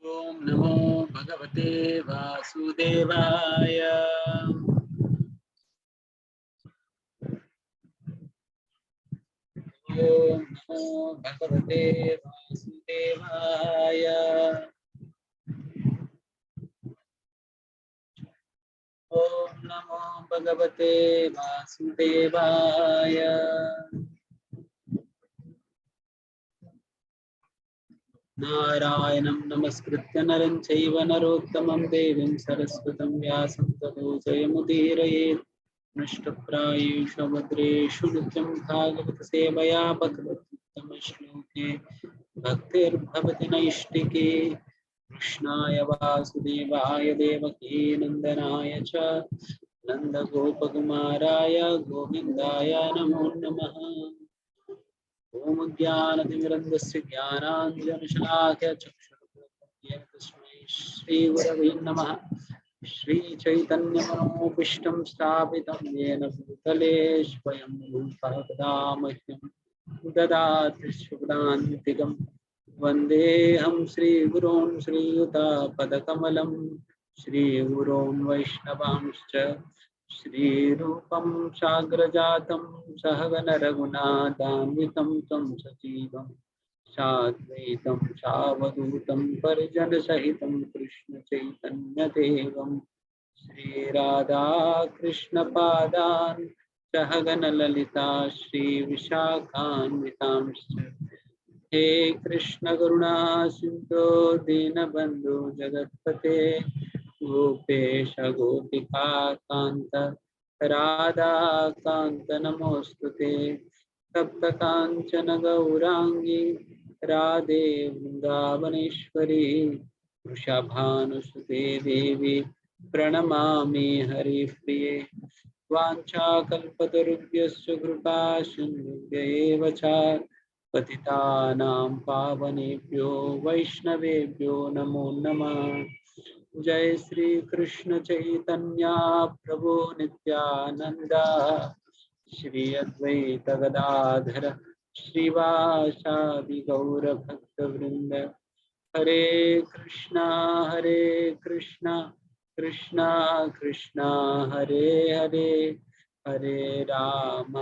ओम नमो भगवते वासुदेवाय। ओम नमो भगवते वासुदेवाय। ओम नमो भगवते वासुदेवाय। नारायणं नमस्कृत्य नरं चैव नरोत्तमं देवीं सरस्वतीं व्यासं ततो जयमुदीरयेत्। नष्टप्रायेषु भद्रेषु नित्यं भागवतसेवया भगवत्तमश्लोके भक्तिर्भवति नैष्टिकी। कृष्णाय वासुदेवाय देवकी नन्दनाय च नन्दगोपकुमाराय गोविन्दाय नमो नमः। ओम ज्ञानतिमिरन्धस्य ज्ञानाञ्जनशलाकया चक्षुरुन्मीलितं तस्मै श्रीगुरवे नमः। श्रीचैतन्यमनोभीष्टं स्थापितं येन भूतले स्वयं रूपः कदा मह्यं ददाति शुभदान्तिकं। वन्देऽहं श्रीगुरून् श्रीयुतापदकमलं श्रीगुरून् वैष्णवांश्च श्रीरूपं साग्रजातं सहगण रघुनाथान्वितं तं सजीवं साद्वैतं सावधूतं परिजनसहितं कृष्ण चैतन्यदेवं श्रीराधा कृष्णपादान् सहगण ललिता श्रीविशाखान्वितांश्च। हे कृष्ण करुणा सिंधु दीनबंधु जगतपते गोपेश गोपिका कांत राधा कांत नमोस्तुते। तप्त कांचन गौरांगी राधे वृंदावनेश्वरी वृषभानुसुते देवी प्रणमामि हरिप्रिये। वाञ्छाकल्पतरुभ्यश्च कृपा सिन्धुभ्यैव च पतितानां पावनेभ्यो वैष्णवेभ्यो नमो नमः। जय श्री कृष्ण चैतन्य प्रभु नित्यानंद श्री अद्वैत गदाधर श्रीवासादि गौर भक्त वृंद। हरे कृष्णा कृष्णा कृष्णा हरे हरे, हरे राम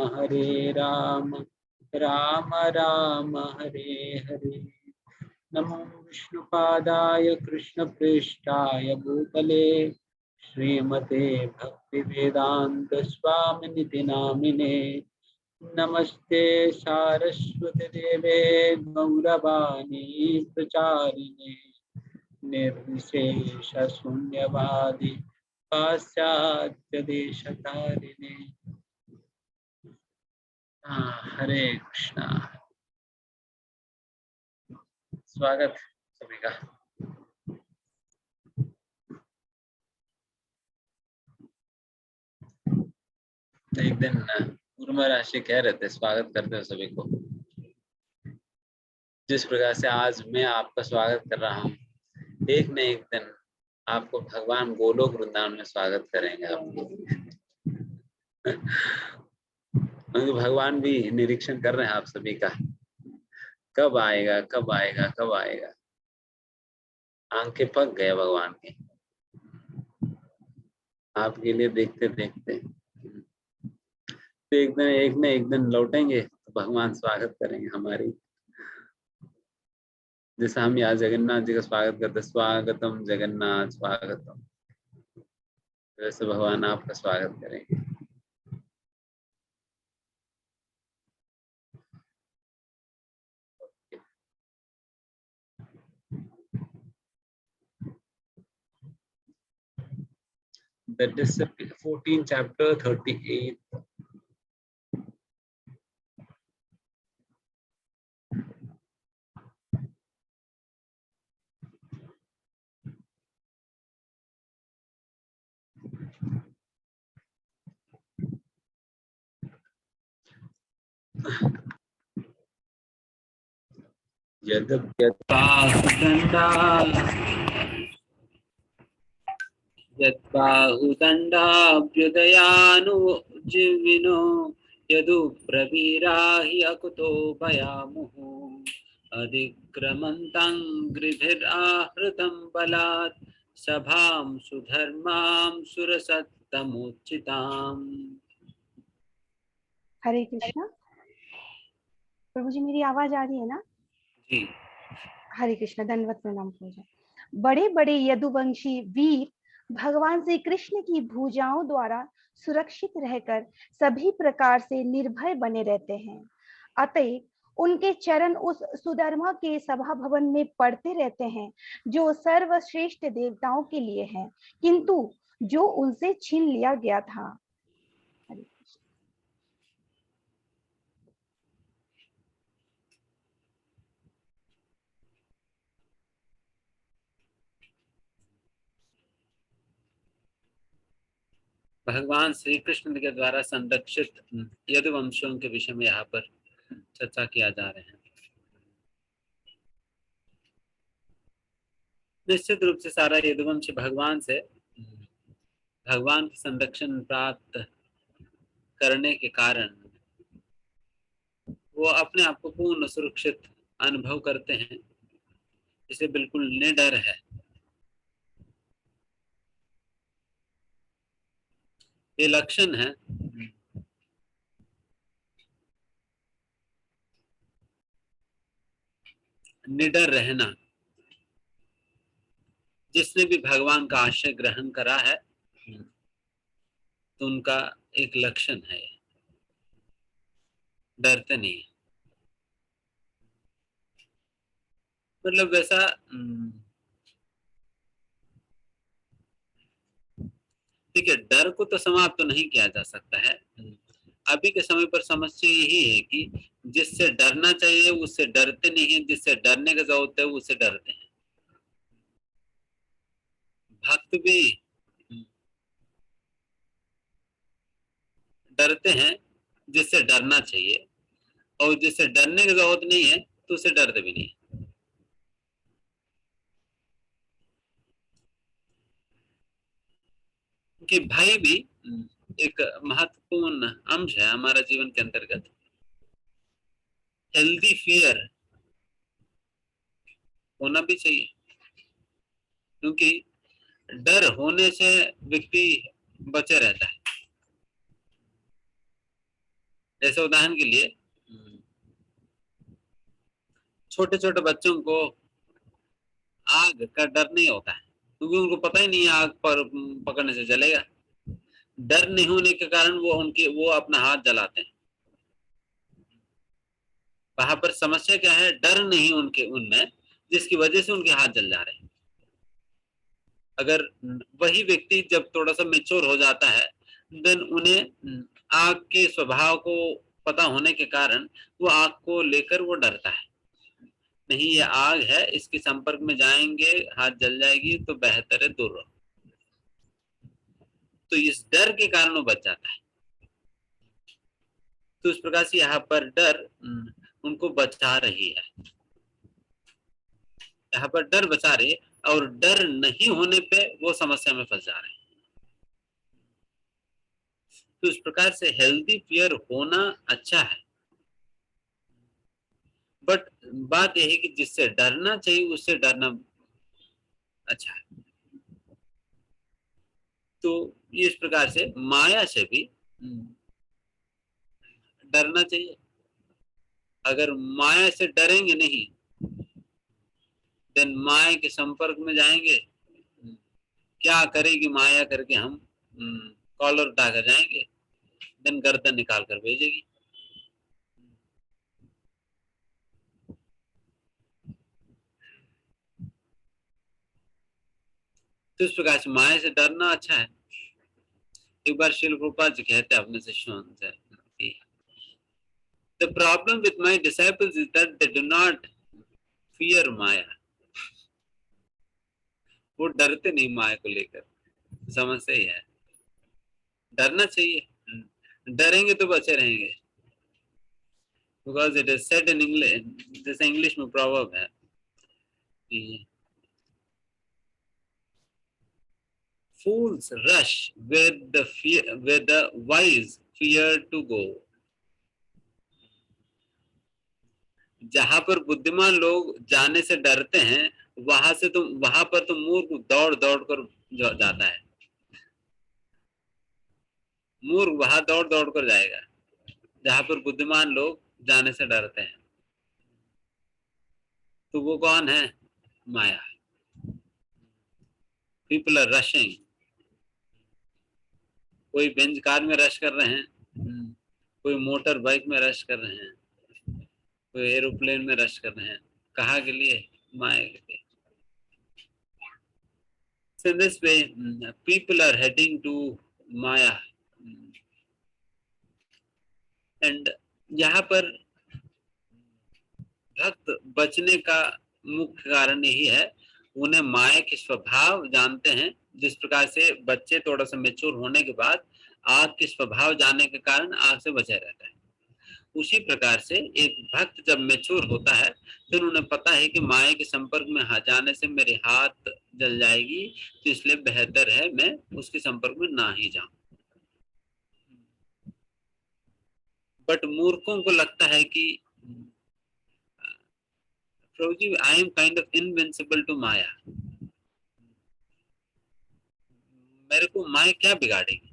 राम राम हरे हरे। नमो विष्णुपादाय कृष्णप्रेष्ठाय भूतले श्रीमते भक्तिवेदांत स्वामिनिति नामिने। नमस्ते सारस्वती देवे गौरवाणी प्रचारिणे निर्विशेष शून्यवादी पाश्चात्य देशतारिणे। हरे कृष्णा। स्वागत सभी का। एक दिन पूर्व राशि कह रहे थे स्वागत करते हो सभी को। जिस प्रकार से आज मैं आपका स्वागत कर रहा हूँ, एक न एक दिन आपको भगवान गोलोक वृंदावन में स्वागत करेंगे आपको। क्योंकि भगवान भी निरीक्षण कर रहे हैं आप सभी का, कब आएगा कब आएगा कब आएगा। आंखें पक गए भगवान की आपके लिए देखते देखते। तो एक न एक दिन लौटेंगे तो भगवान स्वागत करेंगे हमारी। जैसे हम यहाँ जगन्नाथ जी का स्वागत करते, स्वागतम जगन्नाथ स्वागतम, वैसे भगवान आपका स्वागत करेंगे। That is 14 chapter 38. यदुप्रवीरा हि अकुतो भयामुः अधिक्रमन्तं गृधिराहृतं बलात् सभां सुधर्मां सुरसत्तमोचिताम्। हरे कृष्णा। प्रभु जी मेरी आवाज आ रही है ना? जी। हरे कृष्णा, दंडवत प्रणाम पूजा। बड़े बड़े यदुवंशी वीर भगवान श्री कृष्ण की भुजाओं द्वारा सुरक्षित रहकर सभी प्रकार से निर्भय बने रहते हैं। अतएव उनके चरण उस सुधर्मा के सभा भवन में पड़ते रहते हैं जो सर्वश्रेष्ठ देवताओं के लिए है, किंतु जो उनसे छीन लिया गया था। हरे कृष्ण। भगवान श्री कृष्ण के द्वारा संरक्षित यदुवंशियों के विषय में यहाँ पर चर्चा किया जा रहे हैं। निश्चित रूप से सारा यदुवंश भगवान से भगवान की संरक्षण प्राप्त करने के कारण वो अपने आप को पूर्ण सुरक्षित अनुभव करते हैं, जिसे बिल्कुल निडर है। ये लक्षण है निडर रहना। जिसने भी भगवान का आश्रय ग्रहण करा है तो उनका एक लक्षण है, डरते नहीं है। मतलब वैसा ठीक है, डर को तो समाप्त तो नहीं किया जा सकता है। अभी के समय पर समस्या यही है कि जिससे डरना चाहिए उससे डरते नहीं है, जिससे डरने का जरूरत है उससे डरते हैं। भक्त भी डरते हैं जिससे डरना चाहिए, और जिससे डरने की जरूरत नहीं है तो उससे डरते भी नहीं। कि भय भी एक महत्वपूर्ण अंश है हमारा जीवन के अंतर्गत। हेल्दी फियर होना भी चाहिए, क्योंकि डर होने से व्यक्ति बचे रहता है। जैसे उदाहरण के लिए छोटे छोटे बच्चों को आग का डर नहीं होता है, क्योंकि उनको पता ही नहीं है आग पर पकड़ने से जलेगा। डर नहीं होने के कारण वो अपना हाथ जलाते हैं। वहां पर समस्या क्या है? डर नहीं उनमें, जिसकी वजह से उनके हाथ जल जा रहे हैं। अगर वही व्यक्ति जब थोड़ा सा मेच्योर हो जाता है, देन उन्हें आग के स्वभाव को पता होने के कारण वो आग को लेकर वो डरता है। नहीं, ये आग है, इसके संपर्क में जाएंगे हाथ जल जाएगी, तो बेहतर है दूर रहो। तो इस डर के कारण वो बच जाता है। तो इस प्रकार से यहाँ पर डर उनको बचा रही है। यहाँ पर डर बचा रही है, और डर नहीं होने पे वो समस्या में फंस जा रहे हैं। तो इस प्रकार से हेल्दी फियर होना अच्छा है, बट बात यह है कि जिससे डरना चाहिए उससे डरना अच्छा है। तो ये इस प्रकार से माया से भी डरना चाहिए। अगर माया से डरेंगे नहीं, देन माया के संपर्क में जाएंगे, क्या करेगी माया करके हम कॉलर उठाकर जाएंगे, देन गर्दन निकाल कर भेजेगी। तो इस प्रकार से माया से डरना अच्छा है। एक बार श्रील प्रभुपाद जी कहते हैं अपने शिष्यों से, The problem with my disciples is that they do not fear Maya. वो डरते नहीं माया को लेकर। समस्या ही है, डरना चाहिए। डरेंगे तो बचे रहेंगे। Because it is said in English, जैसे इंग्लिश में proverb है कि fools rush where the wise fear to go. जहां पर बुद्धिमान लोग जाने से डरते हैं, वहां पर तो मूर्ख दौड़ दौड़ कर जाता है। मूर्ख वहां दौड़ दौड़ कर जाएगा जहां पर बुद्धिमान लोग जाने से डरते हैं। तो वो कौन है? माया। People are rushing. कोई बेंच कार में रश कर रहे हैं, कोई मोटर बाइक में रश कर रहे हैं, कोई एरोप्लेन में रश कर रहे हैं। कहाँ के लिए? माया के लिए। So in this way, people are heading to Maya. And यहाँ पर भक्त बचने का मुख्य कारण यही है, उन्हें माया के स्वभाव जानते हैं। जिस प्रकार से बच्चे थोड़ा सा मेच्योर होने के बाद आग के स्वभाव जानने के कारण आग से बचा रहता है, उसी प्रकार से एक भक्त जब मेच्योर होता है फिर उन्हें पता है कि माया के संपर्क में जाने से मेरे हाथ जल जाएगी, तो इसलिए बेहतर है मैं उसके संपर्क में ना ही जाऊं। बट मूर्खों को लगता है कि प्रभु जी, I am kind of invincible to Maya. मेरे को माया क्या बिगाड़ेगी,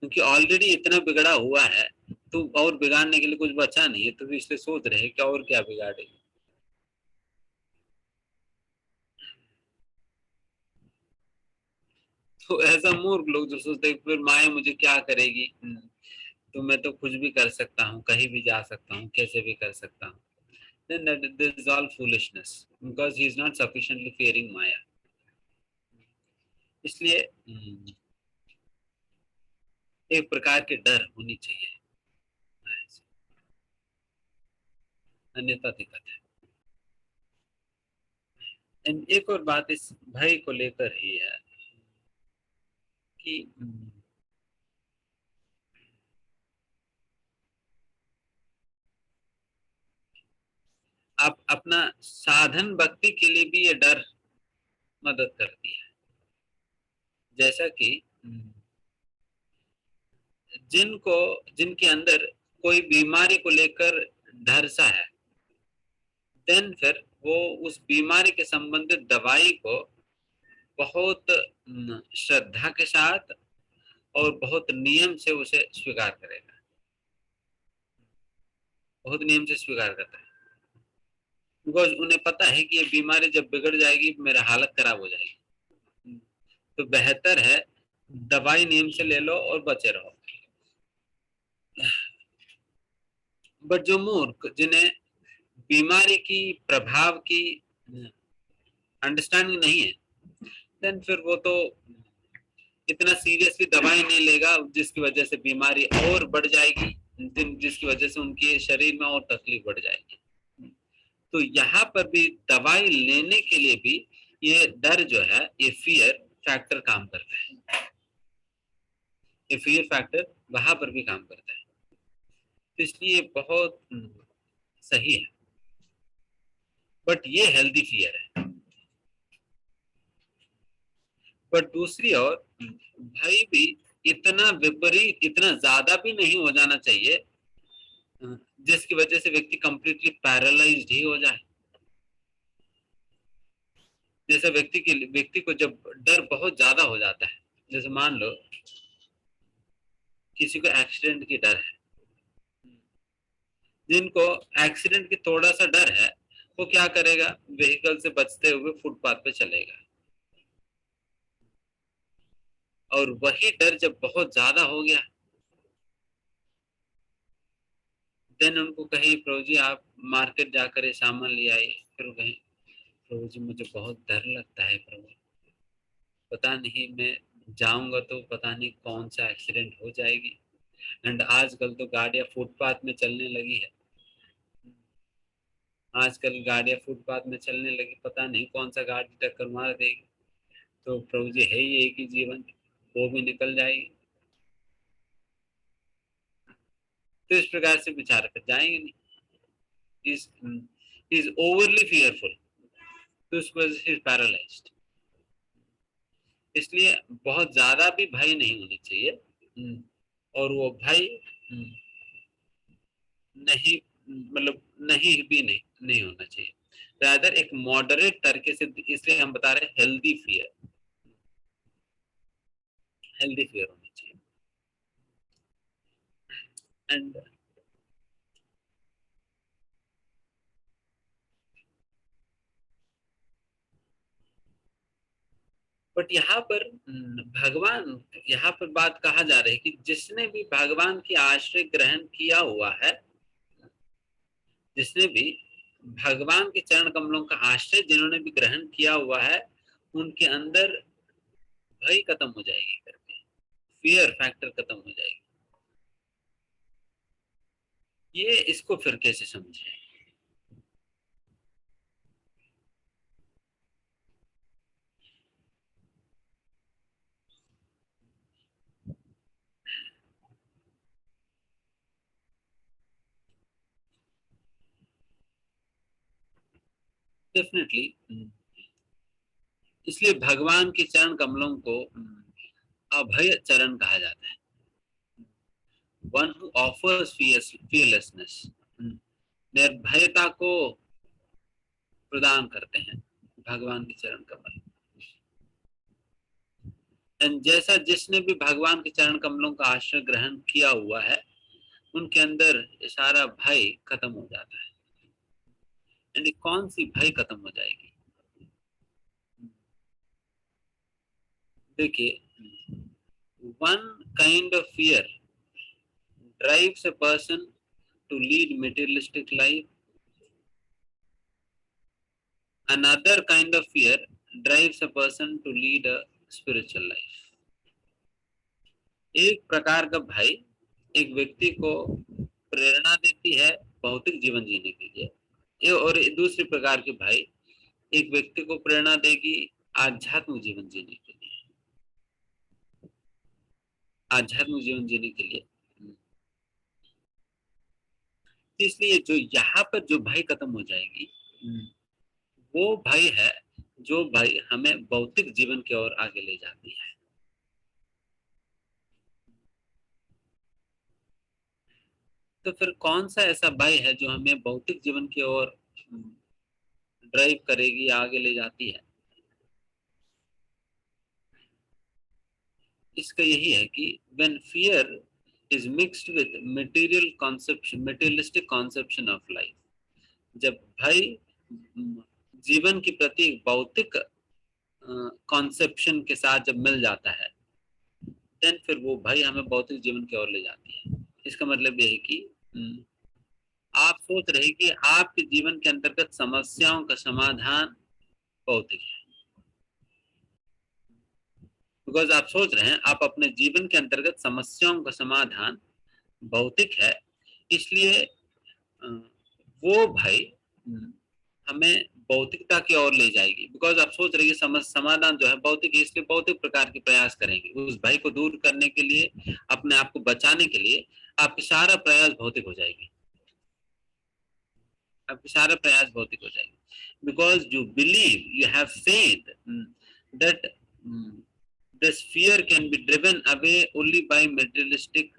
क्योंकि ऑलरेडी इतना बिगड़ा हुआ है, तो और बिगाड़ने के लिए कुछ बचा नहीं है, तो इसलिए सोच रहे हैं कि और क्या बिगाड़ेगी। तो ऐसा मूर्ख लोग जो सोचते हैं फिर माया मुझे क्या करेगी, तो मैं तो कुछ भी कर सकता हूँ, कहीं भी जा सकता हूँ, कैसे भी कर सकता हूँ। Then this is all foolishness because he is not sufficiently fearing Maya. इसलिए एक प्रकार के डर होनी चाहिए, अन्यथा दिक्कत है। एक और बात इस भय को लेकर ही है कि आप अपना साधन भक्ति के लिए भी ये डर मदद करती है। जैसा कि जिनके अंदर कोई बीमारी को लेकर डर सा है, देन फिर वो उस बीमारी के संबंधित दवाई को बहुत श्रद्धा के साथ और बहुत नियम से उसे स्वीकार करेगा, बहुत नियम से स्वीकार करता है। बिकॉज उन्हें पता है कि ये बीमारी जब बिगड़ जाएगी मेरा हालत खराब हो जाएगी, तो बेहतर है दवाई नियम से ले लो और बचे रहो। बट जो मूर्ख, जिन्हें बीमारी की प्रभाव की अंडरस्टैंडिंग नहीं है, देन फिर वो तो इतना सीरियसली दवाई नहीं लेगा, जिसकी वजह से बीमारी और बढ़ जाएगी, जिसकी वजह से उनके शरीर में और तकलीफ बढ़ जाएगी। तो यहाँ पर भी दवाई लेने के लिए भी ये डर जो है, ये फियर फैक्टर काम करता है। ये फियर फैक्टर वहां पर भी काम करता है, तो इसलिए बहुत सही है। बट ये हेल्दी फियर है। बट दूसरी ओर भय भी इतना विपरीत, इतना ज्यादा भी नहीं हो जाना चाहिए जिसकी वजह से व्यक्ति कंप्लीटली पैरालाइज्ड ही हो जाए। जैसे व्यक्ति को जब डर बहुत ज्यादा हो जाता है, जैसे मान लो किसी को एक्सीडेंट की डर है, जिनको एक्सीडेंट की थोड़ा सा डर है वो क्या करेगा, व्हीकल से बचते हुए फुटपाथ पे चलेगा। और वही डर जब बहुत ज्यादा हो गया, देन उनको कहे प्रभु जी आप मार्केट जाकर ये सामान ले आइए, फिर वो कहें प्रभु जी मुझे बहुत डर लगता है प्रभु, पता नहीं मैं जाऊंगा तो पता नहीं कौन सा एक्सीडेंट हो जाएगी। एंड आजकल तो गाड़ियां फुटपाथ में चलने लगी है, आजकल गाड़ियां फुटपाथ में चलने लगी, पता नहीं कौन सा गाड़ी टक्कर मार देगी। तो प्रभु जी है ही एक ही जीवन, वो भी निकल जाएगी। तो इस प्रकार से विचार कर जाएंगे नहीं। इज ओवरली फियरफुल, तो उसकी वजह से पैरालाइज्ड। इसलिए बहुत ज्यादा भी भय नहीं होनी चाहिए, और वो भय नहीं मतलब नहीं होना चाहिए। रादर एक मॉडरेट तरीके से, इसलिए हम बता रहे हैं हेल्दी फियर होनी चाहिए। एंड बट यहाँ पर भगवान, यहाँ पर बात कहा जा रही है कि जिसने भी भगवान की आश्रय ग्रहण किया हुआ है, जिसने भी भगवान के चरण कमलों का आश्रय जिन्होंने भी ग्रहण किया हुआ है, उनके अंदर भय खत्म हो जाएगी करके, फियर फैक्टर खत्म हो जाएगी। ये इसको फिर कैसे समझे? डेफिनेटली, इसलिए भगवान के चरण कमलों को अभय चरण कहा जाता है। वन हु ऑफर्स फियरलेसनेस, निर्भयता को प्रदान करते हैं भगवान के चरण कमल। एंड जैसा जिसने भी भगवान के चरण कमलों का आश्रय ग्रहण किया हुआ है, उनके अंदर सारा भय खत्म हो जाता है। एंड कौन सी भय खत्म हो जाएगी? देखिए, one kind of fear drives a person to lead materialistic life. Another kind of fear drives a person to lead a spiritual life. एक प्रकार का भय एक व्यक्ति को प्रेरणा देती है भौतिक जीवन जीने के लिए, और दूसरी प्रकार के भय एक व्यक्ति को प्रेरणा देगी आध्यात्मिक जीवन जीने के लिए, आध्यात्मिक जीवन जीने के लिए। इसलिए जो यहाँ पर जो भय खत्म हो जाएगी, वो भय है जो भय हमें भौतिक जीवन की ओर आगे ले जाती है। तो फिर कौन सा ऐसा भय है जो हमें भौतिक जीवन की ओर ड्राइव करेगी, आगे ले जाती है? इसका यही है कि when fear is mixed with materialistic conception of life, जब भय जीवन के प्रति भौतिक कॉन्सेप्शन के साथ जब मिल जाता है, देन फिर वो भय हमें भौतिक जीवन की ओर ले जाती है। इसका मतलब ये है कि आप सोच रहे कि आपके जीवन के अंतर्गत समस्याओं का समाधान भौतिक है, बिकॉज आप सोच रहे हैं आप अपने जीवन के अंतर्गत समस्याओं का समाधान भौतिक है, इसलिए वो भय हमें भौतिकता की ओर ले जाएगी। बिकॉज आप सोच रहे हैं समाधान जो है भौतिक है, इसलिए भौतिक प्रकार के प्रयास करेंगे उस भय को दूर करने के लिए, अपने आप को बचाने के लिए आपके सारा प्रयास भौतिक हो जाएगी, आपके सारा प्रयास भौतिक हो जाएंगे। Because you believe, you have faith that this fear can be driven away only by materialistic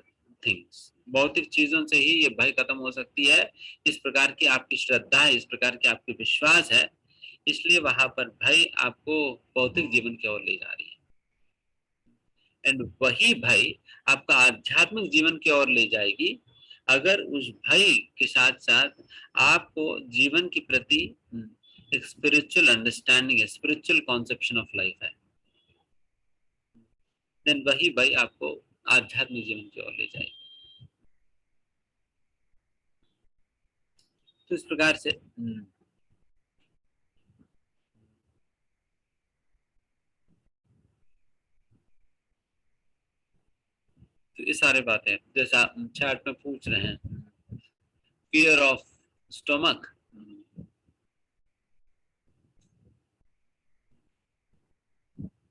things. भौतिक चीजों से ही ये भय खत्म हो सकती है। इस प्रकार की आपकी श्रद्धा है, इस प्रकार की आपकी विश्वास है, इसलिए वहां पर भय आपको भौतिक जीवन की ओर ले जा रही है। एंड वही भय आपका आध्यात्मिक जीवन की ओर ले जाएगी अगर उस भय के साथ साथ आपको जीवन के प्रति एक स्पिरिचुअल अंडरस्टैंडिंग है, स्पिरिचुअल कॉन्सेप्शन ऑफ लाइफ है, देन वही भय आपको आध्यात्मिक जीवन की ओर ले जाएगी। तो इस प्रकार से तो ये सारे बातें जैसा चैट में पूछ रहे हैं, फियर ऑफ स्टमक,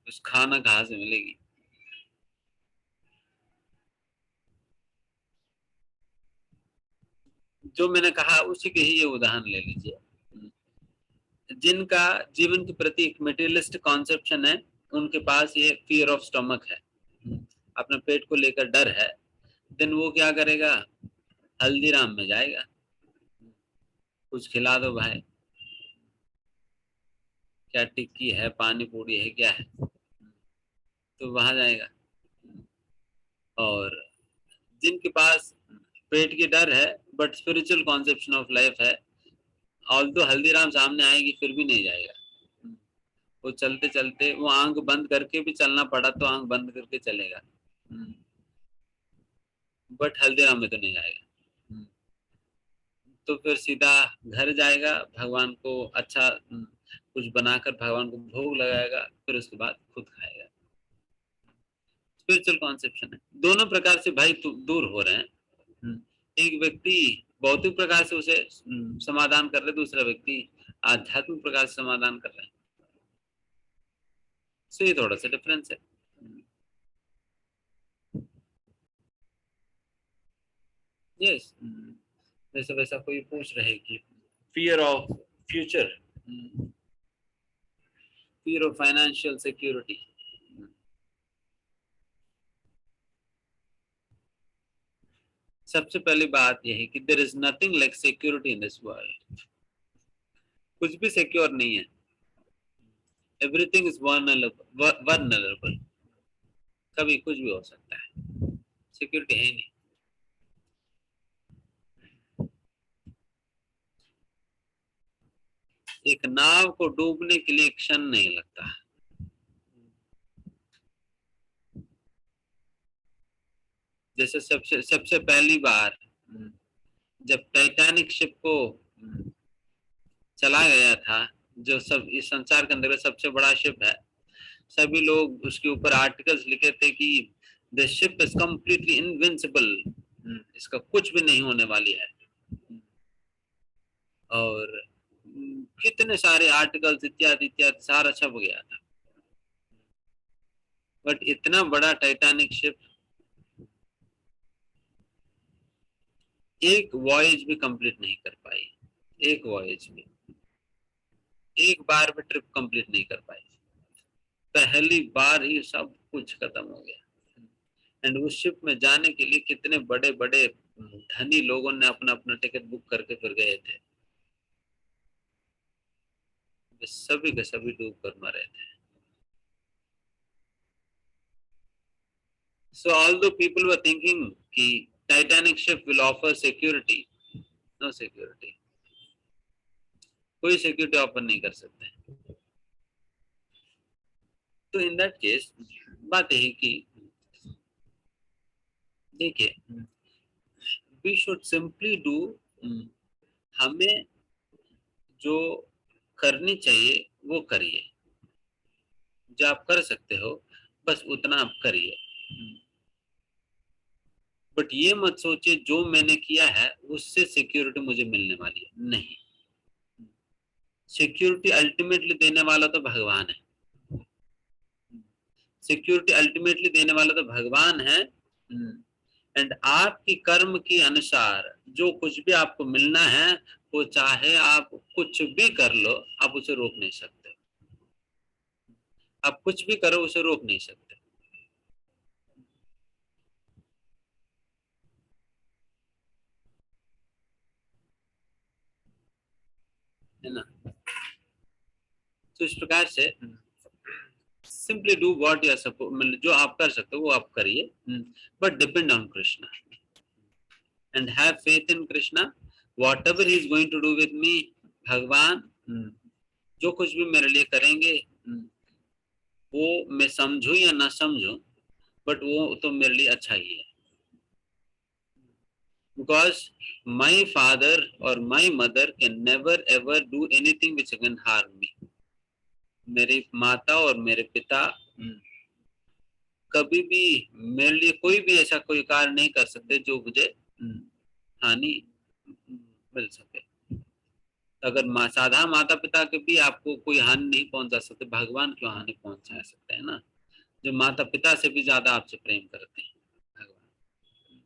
उस खाना कहाँ से मिलेगी? जो मैंने कहा उसी के ही ये उदाहरण ले लीजिए। जिनका जीवन के प्रति एक मटेरियलिस्टिक कॉन्सेप्शन है, उनके पास ये फियर ऑफ स्टमक है, अपने पेट को लेकर डर है, देन वो क्या करेगा? हल्दीराम में जाएगा, कुछ खिला दो भाई, क्या टिक्की है, पानी पूरी है, क्या है, तो वहां जाएगा। और जिनके पास पेट की डर है but spiritual conception of life है, ऑल तो हल्दीराम सामने आएगी फिर भी नहीं जाएगा। वो चलते चलते, वो आंख बंद करके भी चलना पड़ा तो आंख बंद करके चलेगा, बट हल्दीराम में तो नहीं जाएगा। तो फिर सीधा घर जाएगा, भगवान को अच्छा कुछ बनाकर भगवान को भोग लगाएगा, फिर उसके बाद खुद खाएगा। स्पिरिचुअल कॉन्सेप्शन है। दोनों प्रकार से भाई दूर हो रहे हैं। एक व्यक्ति भौतिक प्रकार से उसे समाधान कर रहे, दूसरा व्यक्ति आध्यात्मिक प्रकार से समाधान कर रहे हैं। सो ये थोड़ा सा डिफरेंस है। यस, जैसे वैसा कोई पूछ रहे कि fear of future, fear of financial security. सबसे पहली बात यह है कि there is nothing like security in this world. कुछ भी सिक्योर नहीं है, एवरीथिंग इज वर्नरेबल, कभी कुछ भी हो सकता है, सिक्योरिटी है ही नहीं। एक नाव को डूबने के लिए क्षण नहीं लगता। जैसे सबसे सबसे पहली बार जब टाइटैनिक शिप को चला गया था, जो सब इस संसार के अंदर सबसे बड़ा शिप है, सभी लोग उसके ऊपर आर्टिकल्स लिखे थे कि the ship is completely invincible, इसका कुछ भी नहीं होने वाली है। और कितने सारे आर्टिकल्स इत्यादि इत्यादि सारा छप गया था। बट इतना बड़ा टाइटैनिक शिप एक वॉयज भी कंप्लीट नहीं कर पाई, एक वॉयज भी, एक बार भी ट्रिप कंप्लीट नहीं कर पाई। पहली बार ही सब कुछ खत्म हो गया। एंड उस शिप में जाने के लिए कितने बड़े बड़े धनी लोगों ने अपना अपना टिकट बुक करके फिर गए थे, सभी के सभी डूब कर मरे थे। So although people were thinking कि Titanic ship will offer security, no security, कोई सिक्योरिटी ऑफर नहीं कर सकते। तो इन दैट केस बात यही कि देखिए, वी शुड सिंपली डू, हमें जो करनी चाहिए वो करिए, जो आप कर सकते हो बस उतना आप करिए। बट ये मत सोचिए जो मैंने किया है उससे सिक्योरिटी मुझे मिलने वाली है, नहीं। सिक्योरिटी अल्टीमेटली देने वाला तो भगवान है, सिक्योरिटी अल्टीमेटली देने वाला तो भगवान है। एंड आपकी कर्म के अनुसार जो कुछ भी आपको मिलना है, वो चाहे आप कुछ भी कर लो, आप उसे रोक नहीं सकते। आप कुछ भी करो उसे रोक नहीं सकते, है ना। तो इस प्रकार से simply do what you are suppose, मतलब जो आप कर सकते हो वो आप करिए, but depend on Krishna and have faith in Krishna. Whatever he is going to do with me, भगवान जो कुछ भी मेरे लिए करेंगे, वो मैं समझू या ना समझू, बट वो तो मेरे लिए अच्छा ही है। बिकॉज माई फादर और my mother can never ever do anything which can harm me. मेरी माता और मेरे पिता कभी भी मेरे लिए कोई भी ऐसा कोई कार्य नहीं कर सकते जो मुझे हानि मिल सके। अगर साधा माता पिता के भी आपको कोई हानि नहीं पहुंचा सकते, भगवान क्यों हानि पहुंचा सकते हैं ना, जो माता पिता से भी ज्यादा आपसे प्रेम करते हैं भगवान।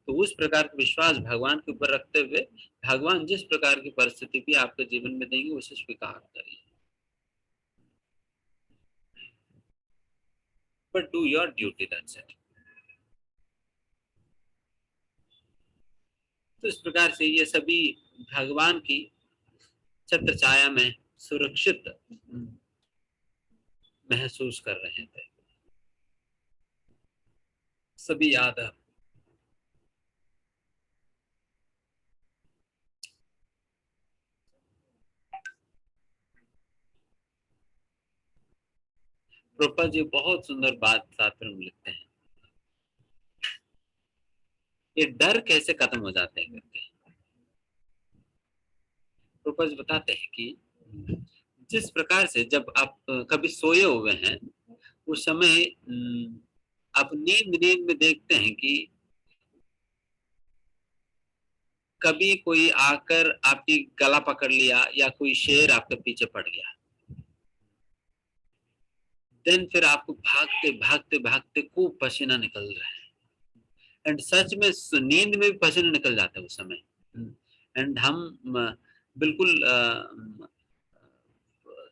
तो उस प्रकार का विश्वास भगवान के ऊपर रखते हुए भगवान जिस प्रकार की परिस्थिति भी आपके जीवन में देंगे उसे स्वीकार करिए, but do your duty, that's it. तो इस प्रकार से ये सभी भगवान की छत्र छाया में सुरक्षित महसूस कर रहे थे। सभी यादव प्रभुपाद जी बहुत सुंदर बात शास्त्र में लिखते हैं, ये डर कैसे खत्म हो जाते हैं करके। प्रभुपाद जी बताते हैं कि जिस प्रकार से जब आप कभी सोए हुए हैं उस समय आप नींद नींद में देखते हैं कि कभी कोई आकर आपकी गला पकड़ लिया या कोई शेर आपके पीछे पड़ गया, देन फिर आपको भागते भागते भागते खूब पसीना निकल रहा है, एंड सच में नींद में भी पसीना निकल जाता है उस समय, एंड हम बिल्कुल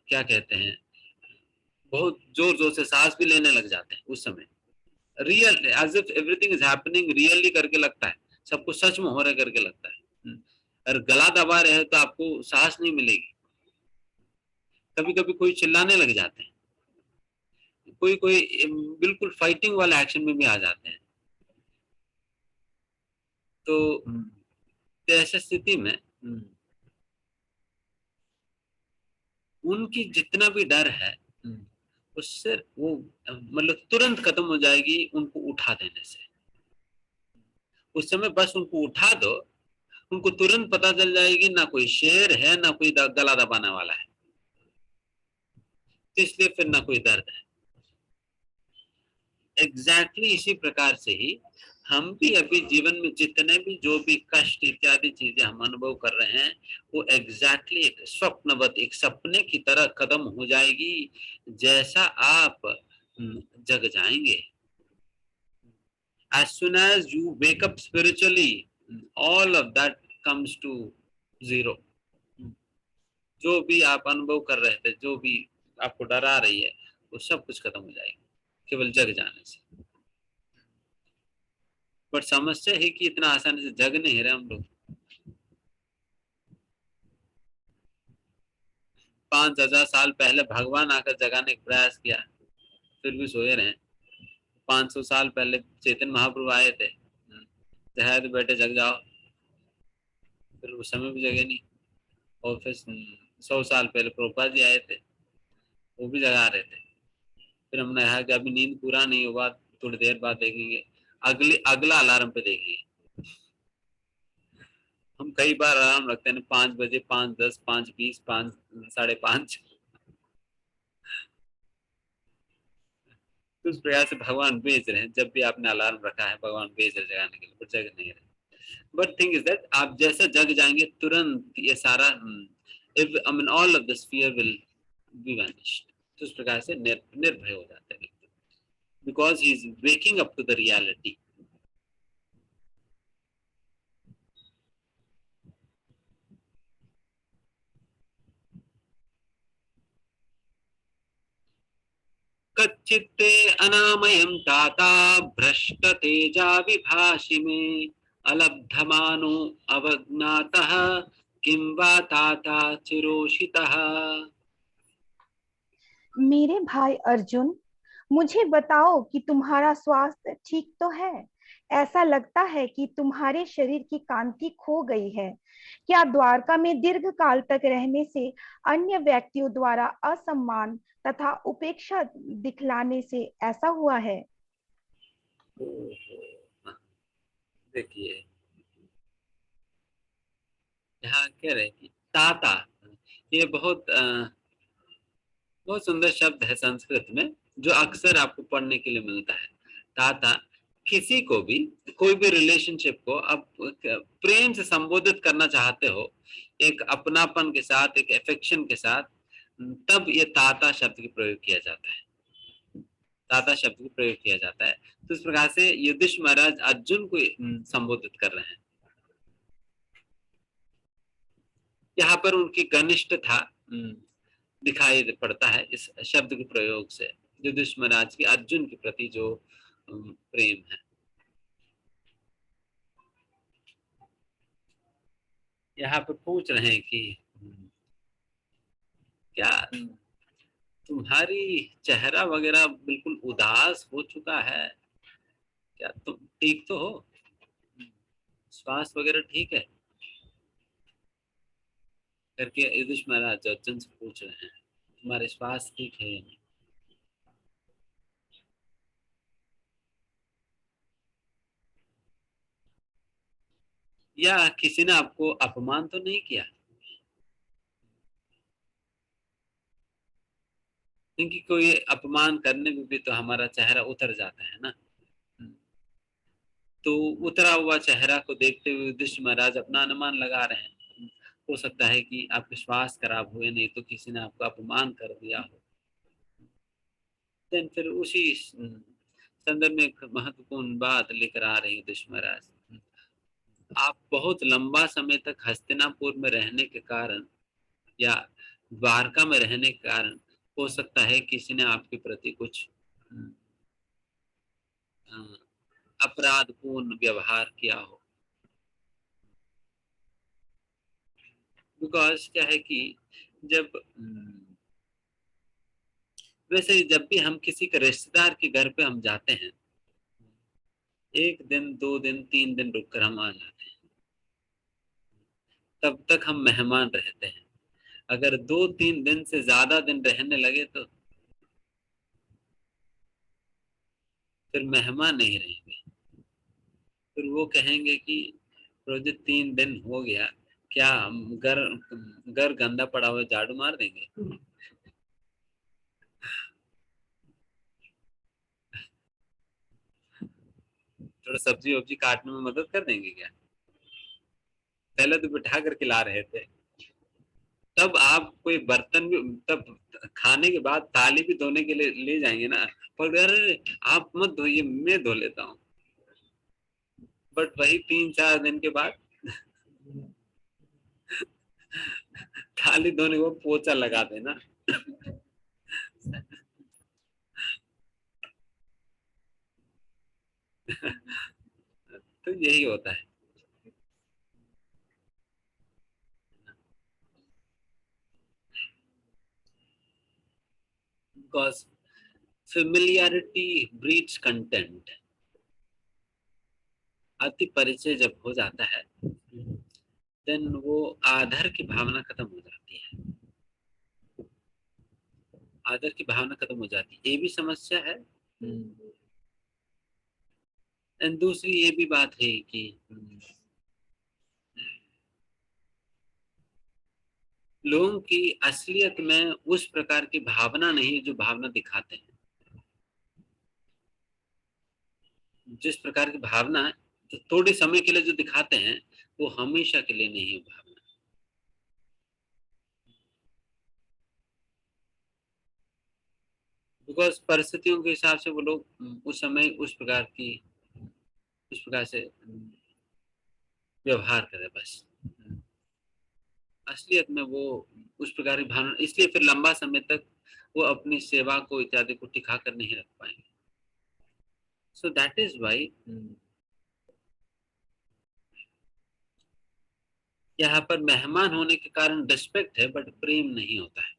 क्या कहते हैं बहुत जोर जोर से सांस भी लेने लग जाते हैं उस समय, real as if everything is happening really करके लगता है, सब कुछ सच में हो रहा करके लगता है। अगर गला दबा रहे हो तो आपको सांस नहीं मिलेगी। कभी कभी कोई चिल्लाने लग जाते हैं, कोई कोई बिल्कुल फाइटिंग वाले एक्शन में भी आ जाते हैं। तो ऐसी स्थिति में उनकी जितना भी डर है उससे वो मतलब तुरंत खत्म हो जाएगी उनको उठा देने से। उस समय बस उनको उठा दो, उनको तुरंत पता चल जाएगी ना कोई शेर है ना कोई गला दबाने वाला है, तो इसलिए फिर ना कोई दर्द है। एग्जैक्टली इसी प्रकार से ही हम भी अभी जीवन में जितने भी जो भी कष्ट इत्यादि चीजें हम अनुभव कर रहे हैं वो एग्जैक्टली एक स्वप्नवत एक सपने की तरह खत्म हो जाएगी जैसा आप जग जाएंगे। as soon as you wake up spiritually all of that comes to zero। जो भी आप अनुभव कर रहे थे, जो भी आपको डरा रही है वो सब कुछ खत्म हो जाएगी केवल जग जाने से। बट समस्या है कि इतना आसानी से जग नहीं रहे हम लोग। 5000 साल पहले भगवान आकर जगाने का प्रयास किया फिर भी सोए रहे। 500 साल पहले चैतन्य महाप्रभु आए थे, तो बेटे जग जाओ, फिर उस समय भी जगे नहीं। और फिर 100 साल पहले प्रभुपाद जी आए थे, वो भी जगा रहे थे। फिर हमने कहा कि अभी नींद पूरा नहीं हुआ, थोड़ी देर बाद देखेंगे, अगला अलार्म पे देखेंगे। हम कई बार अलार्म रखते हैं 5 बजे, 5:10, 5:20, 5, 5:30। तो उस प्रकार से भगवान भेज रहे हैं, जब भी आपने अलार्म रखा है भगवान भेज रहे जगाने के लिए, पर जग नहीं रहे। बट थिंग इज दैट आप जैसे जग जाएंगे तुरंत ये सारा all of this fear will be vanished. तो उस प्रकार से निर्भय हो जाता है व्यक्ति, because he is waking up to the reality. कच्चित्ते अनामयं ताता भ्रष्ट तेजा विभाषि में अलब्धमानो अवज्ञातः किं वा ताता चिरोषितः। मेरे भाई अर्जुन, मुझे बताओ कि तुम्हारा स्वास्थ्य ठीक तो है? ऐसा लगता है कि तुम्हारे शरीर की कांति खो गई है। क्या द्वारका में दीर्घ काल तक रहने से अन्य व्यक्तियों द्वारा असम्मान तथा उपेक्षा दिखलाने से ऐसा हुआ है? देखिए यहाँ कह रहे कि ताता, ये बहुत सुंदर शब्द है संस्कृत में जो अक्सर आपको पढ़ने के लिए मिलता है। ताता किसी को भी कोई भी रिलेशनशिप को आप प्रेम से संबोधित करना चाहते हो, एक अपनापन के साथ, एक अफेक्शन के साथ, तब ये ताता शब्द की प्रयोग किया जाता है। ताता शब्द की प्रयोग किया जाता है। तो इस प्रकार से युधिष्ठिर महाराज अर्जुन को संबोधित कर रहे हैं। यहाँ पर उनकी घनिष्ठता दिखाई पड़ता है इस शब्द के प्रयोग से, युधिष्ठिर महाराज की अर्जुन के प्रति जो प्रेम है। यहाँ पर पूछ रहे हैं कि क्या तुम्हारी चेहरा वगैरह बिल्कुल उदास हो चुका है, क्या तुम ठीक तो हो, श्वास वगैरह ठीक है, करके युधिष्ठिर महाराज अर्जुन से पूछ रहे हैं तुम्हारे श्वास ठीक है या नहीं। या किसी ने आपको अपमान तो नहीं किया, क्योंकि कोई अपमान करने में भी तो हमारा चेहरा उतर जाता है ना। तो उतरा हुआ चेहरा को देखते हुए युधिष्ठिर महाराज अपना अनुमान लगा रहे हैं, हो सकता है कि आपके श्वास खराब हुए, नहीं तो किसी ने आपको अपमान कर दिया हो। देन फिर उसी संदर्भ में एक महत्वपूर्ण बात लेकर आ रहे हैं युधिष्ठिर महाराज। आप बहुत लंबा समय तक हस्तिनापुर में रहने के कारण या द्वारका में रहने के कारण हो सकता है किसी ने आपके प्रति कुछ अपराधपूर्ण व्यवहार किया हो। बिकॉज क्या है कि जब वैसे जब भी हम किसी के रिश्तेदार के घर पे हम जाते हैं, 1 दिन 2 दिन 3 दिन रुककर हम आ जाते हैं, तब तक हम मेहमान रहते हैं। अगर 2-3 दिन से ज्यादा दिन रहने लगे तो फिर मेहमान नहीं रहेंगे। फिर वो कहेंगे कि प्रोजेक्ट 3 दिन हो गया, क्या हम घर घर गंदा पड़ा हुआ झाड़ू मार देंगे, थोड़ा सब्जी वब्जी काटने में मदद कर देंगे क्या। पहले तो बिठा कर खिला रहे थे, तब आप कोई बर्तन भी, तब खाने के बाद थाली भी धोने के लिए ले जाएंगे ना, पर अरे आप मत धोइए मैं धो लेता हूँ। बट वही 3-4 दिन के बाद थाली धोने को पोछा लगा देना। तो यही होता है। Because familiarity breeds content. अति परिचय जब हो जाता है देन वो आदर की भावना खत्म हो जाती है, आदर की भावना खत्म हो जाती है, ये भी समस्या है। एंड दूसरी ये भी बात है कि लोगों की असलियत में उस प्रकार की भावना नहीं जो भावना दिखाते हैं। जिस प्रकार की भावना है तो थोड़े समय के लिए जो दिखाते हैं वो हमेशा के लिए नहीं है भावना। बिकॉज परिस्थितियों के हिसाब से वो लोग उस समय उस प्रकार से व्यवहार करे बस। असलियत में वो उस प्रकार की भावना, इसलिए फिर लंबा समय तक वो अपनी सेवा को इत्यादि को टिका कर नहीं रख पाएंगे। सो दैट इज वाई यहाँ पर मेहमान होने के कारण रिस्पेक्ट है बट प्रेम नहीं होता है।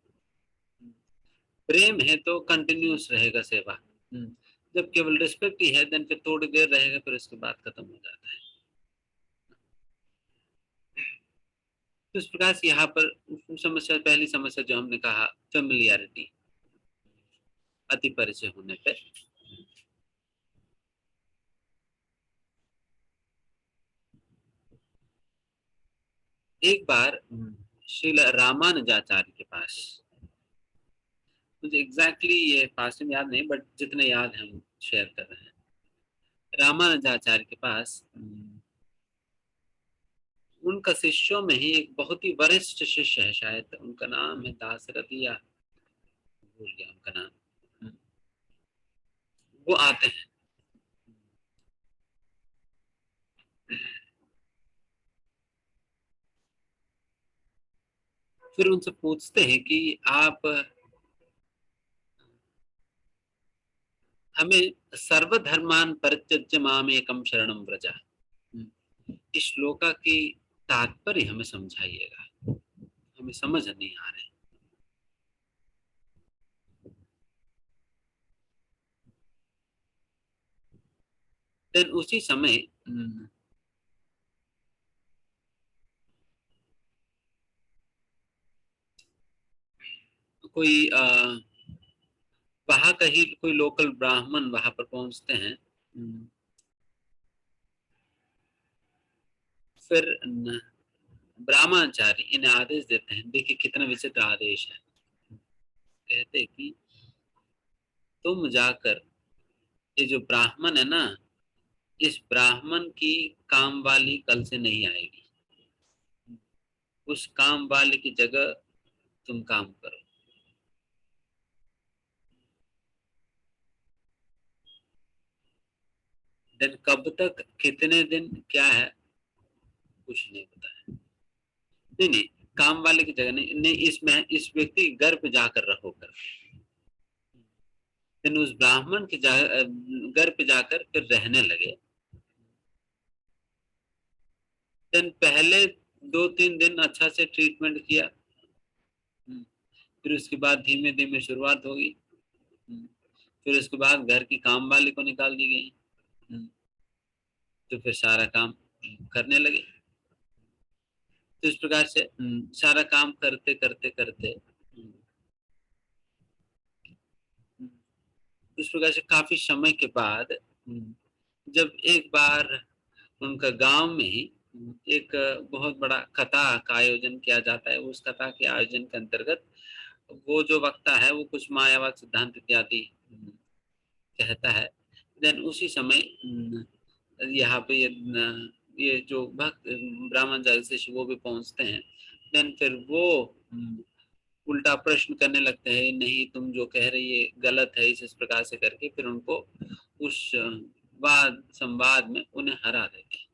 प्रेम है तो कंटिन्यूस रहेगा सेवा। जब केवल रिस्पेक्ट ही है देन फिर थोड़ी देर रहेगा, फिर उसके बाद खत्म हो जाता है। तो इस प्रकार से यहाँ पर समस्या, पहली समस्या जो हमने कहा फेमिलियरिटी, अति परिचय होने पर। एक बार श्रील रामानुजाचार्य के पास, मुझे एग्जैक्टली ये पास में याद नहीं बट जितने याद हम शेयर कर रहे हैं। रामानुजाचार्य के पास उनका शिष्यों में ही एक बहुत ही वरिष्ठ शिष्य है, शायद उनका नाम है दासरथी या भूल गया उनका नाम। वो आते हैं, फिर उनसे पूछते हैं कि आप हमें सर्वधर्मान परित्यज्य माम एकम शरणम व्रजा, इस श्लोका की तात्पर्य हमें समझाइएगा, हमें समझ नहीं आ रहे। देन उसी समय कोई वहां का ही कोई लोकल ब्राह्मण वहां पर पहुंचते हैं। फिर ब्राह्मणाचार्य इन्हें आदेश देते हैं, देखिए कितना विचित्र आदेश है। कहते हैं कि तुम जाकर, ये जो ब्राह्मण है ना, इस ब्राह्मण की काम वाली कल से नहीं आएगी, उस काम वाली की जगह तुम काम करो। देन कब तक, कितने दिन, क्या है, कुछ नहीं पता है। नहीं नहीं, काम वाले की जगह नहीं, नहीं इसमें इस व्यक्ति के घर पे जाकर रहो कर। देन उस ब्राह्मण के घर पे जाकर फिर रहने लगे। देन पहले 2-3 दिन अच्छा से ट्रीटमेंट किया। फिर उसके बाद धीमे धीमे शुरुआत होगी। फिर उसके बाद घर की काम वाली को निकाल दी गई। तो फिर सारा काम करने लगे। तो इस प्रकार से सारा काम करते करते करते इस प्रकार से काफी समय के बाद जब एक बार उनका गांव में ही एक बहुत बड़ा कथा का आयोजन किया जाता है, उस कथा के आयोजन के अंतर्गत वो जो वक्ता है वो कुछ मायावाद सिद्धांत इत्यादि कहता है। देन उसी समय यहाँ पे ये जो भक्त ब्राह्मण जैसे वो भी पहुंचते हैं। देन फिर वो उल्टा प्रश्न करने लगते हैं, नहीं तुम जो कह रही है गलत है, इस प्रकार से करके फिर उनको उस वाद संवाद में उन्हें हरा देते हैं।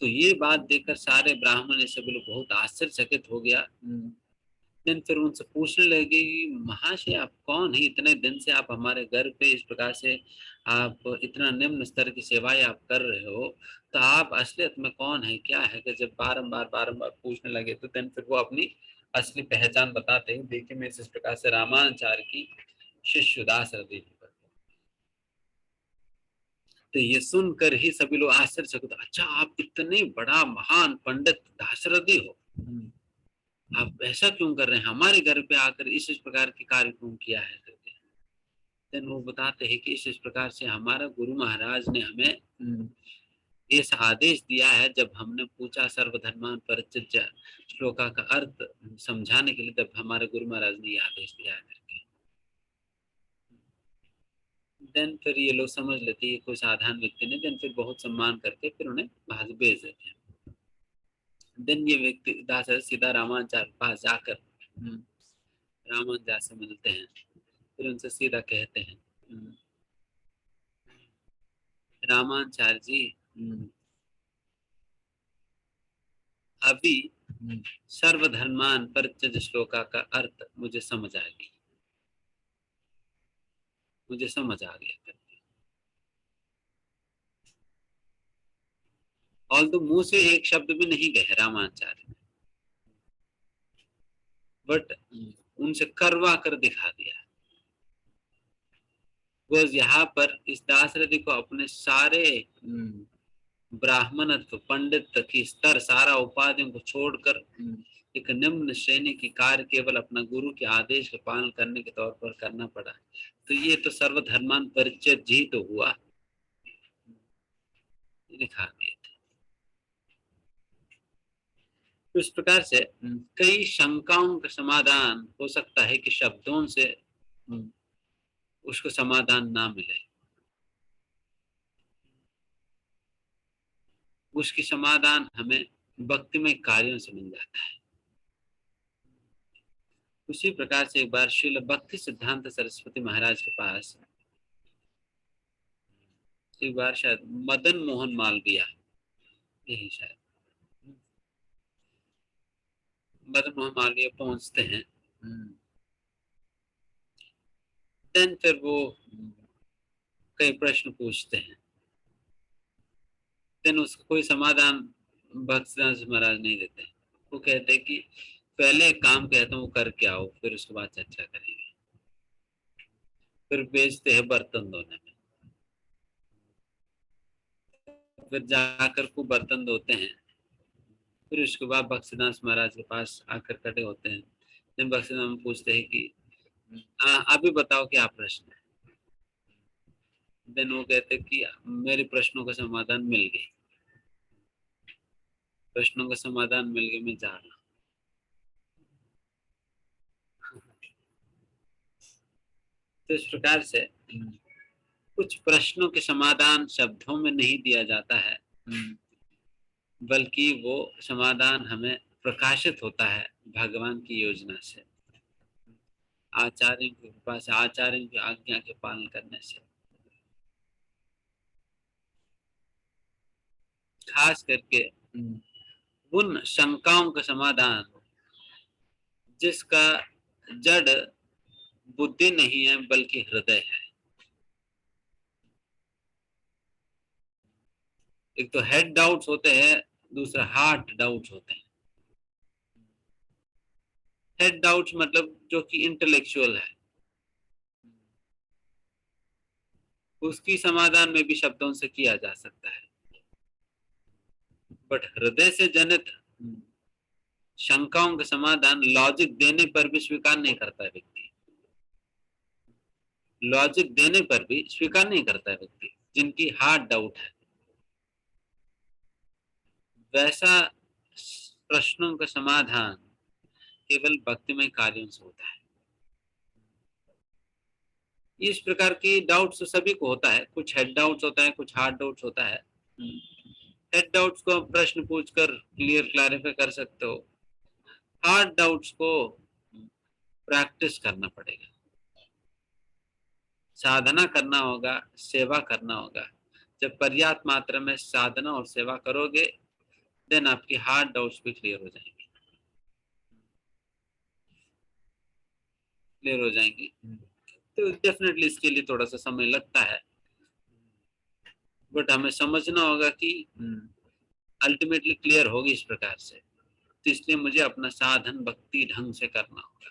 तो ये बात देखकर सारे ब्राह्मण सभी लोग बहुत आश्चर्यचकित हो गया। दिन फिर उनसे पूछने लगे कि महाशय आप कौन है, इतने दिन से आप हमारे घर पे इस प्रकार से आप इतना निम्न स्तर की सेवाएं आप कर रहे हो, तो आप असलियत में कौन है, क्या है। कि जब बारंबार बारंबार पूछने लगे तो दिन फिर वो अपनी असली पहचान बताते हैं। देखिए मैं इस प्रकार से रामाचार्य की शिष्य दासरथी। तो ये सुनकर ही सभी लोग आश्चर्यचकित, अच्छा आप इतने बड़ा महान पंडित दाशरथी हो, आप ऐसा क्यों कर रहे हैं, हमारे घर पे आकर इस प्रकार के कार्यक्रम किया है करके। देन वो बताते हैं कि इस प्रकार से हमारा गुरु महाराज ने हमें इस आदेश दिया है। जब हमने पूछा सर्वधर्मान परित्यज्य श्लोका का अर्थ समझाने के लिए, तब हमारे गुरु महाराज ने ये आदेश दिया है करके। देन फिर ये लोग समझ लेते हैं कोई साधारण व्यक्ति ने। देन फिर बहुत सम्मान करके फिर उन्हें बाहर भेज देते हैं। देन ये व्यक्ति दास सीधा रामाचार्य के पास जाकर रामाचार्य से मिलते हैं। फिर उनसे सीधा कहते हैं, रामाचार्य जी अभी सर्वधर्मान परित्यज श्लोका का अर्थ मुझे समझ आ गई, मुझे समझ आ गया करके। और तो मुंह से एक शब्द भी नहीं कहे रामाचार्य, बट उनसे करवा कर दिखा दिया। बस यहाँ पर इस दासरथी को अपने सारे ब्राह्मणत्व पंडित की स्तर सारा उपाधियों को छोड़कर एक निम्न श्रेणी की कार्य केवल अपना गुरु के आदेश का पालन करने के तौर पर करना पड़ा। तो ये तो सर्वधर्मान परिचय जी तो हुआ, दिखा दिए थे। तो इस प्रकार से कई शंकाओं का समाधान हो सकता है कि शब्दों से उसको समाधान ना मिले, उसकी समाधान हमें भक्तिमय कार्यों से मिल जाता है। उसी प्रकार से एक बार श्रील भक्ति सिद्धांत सरस्वती महाराज के पास एक बार शायद मदन मोहन मालवीय, यही शायद मदन मोहन मालवीय पहुंचते हैं। देन फिर वो कई प्रश्न पूछते हैं। देन उसका कोई समाधान भक्तदास महाराज नहीं देते। वो कहते हैं कि पहले एक काम कहते हैं वो करके आओ, फिर उसके बाद चर्चा करेंगे। फिर भेजते हैं बर्तन धोने में, फिर जाकर को बर्तन धोते हैं। फिर उसके बाद बक्सीदास महाराज के पास आकर खड़े होते हैं। फिर बक्सीदास पूछते हैं कि अभी बताओ क्या प्रश्न है। देन वो कहते हैं कि मेरे प्रश्नों का समाधान मिल गई, प्रश्नों का समाधान मिल गया, मैं जा रहा हूँ। तो इस प्रकार से कुछ प्रश्नों के समाधान शब्दों में नहीं दिया जाता है, बल्कि वो समाधान हमें प्रकाशित होता है भगवान की योजना से, आचार्यों की कृपा से, आचार्यों की आज्ञा के पालन करने से। खास करके उन शंकाओं का समाधान जिसका जड़ बुद्धि नहीं है बल्कि हृदय है। एक तो हेड डाउट्स होते हैं, दूसरा हार्ट डाउट्स होते हैं। हेड डाउट्स मतलब जो कि इंटेलेक्चुअल है, उसकी समाधान में भी शब्दों से किया जा सकता है, बट हृदय से जनित शंकाओं का समाधान लॉजिक देने पर भी स्वीकार नहीं करता है व्यक्ति, लॉजिक देने पर भी स्वीकार नहीं करता है व्यक्ति, जिनकी हार्ट डाउट है। वैसा प्रश्नों का समाधान केवल भक्तिमय कार्यों से होता है। इस प्रकार की डाउट्स तो सभी को होता है, कुछ हेड डाउट्स होता है, कुछ हार्ट डाउट्स होता है। हेड डाउट्स को प्रश्न पूछकर क्लैरिफाई कर सकते हो, हार्ट डाउट्स को प्रैक्टिस करना पड़ेगा, साधना करना होगा, सेवा करना होगा। जब पर्याप्त मात्रा में साधना और सेवा करोगे, देन आपकी हार्ट डाउट्स भी क्लियर हो जाएंगी, क्लियर हो जाएंगी। तो डेफिनेटली इसके लिए थोड़ा सा समय लगता है, बट हमें समझना होगा कि अल्टीमेटली क्लियर होगी इस प्रकार से। तो इसलिए मुझे अपना साधन भक्ति ढंग से करना होगा।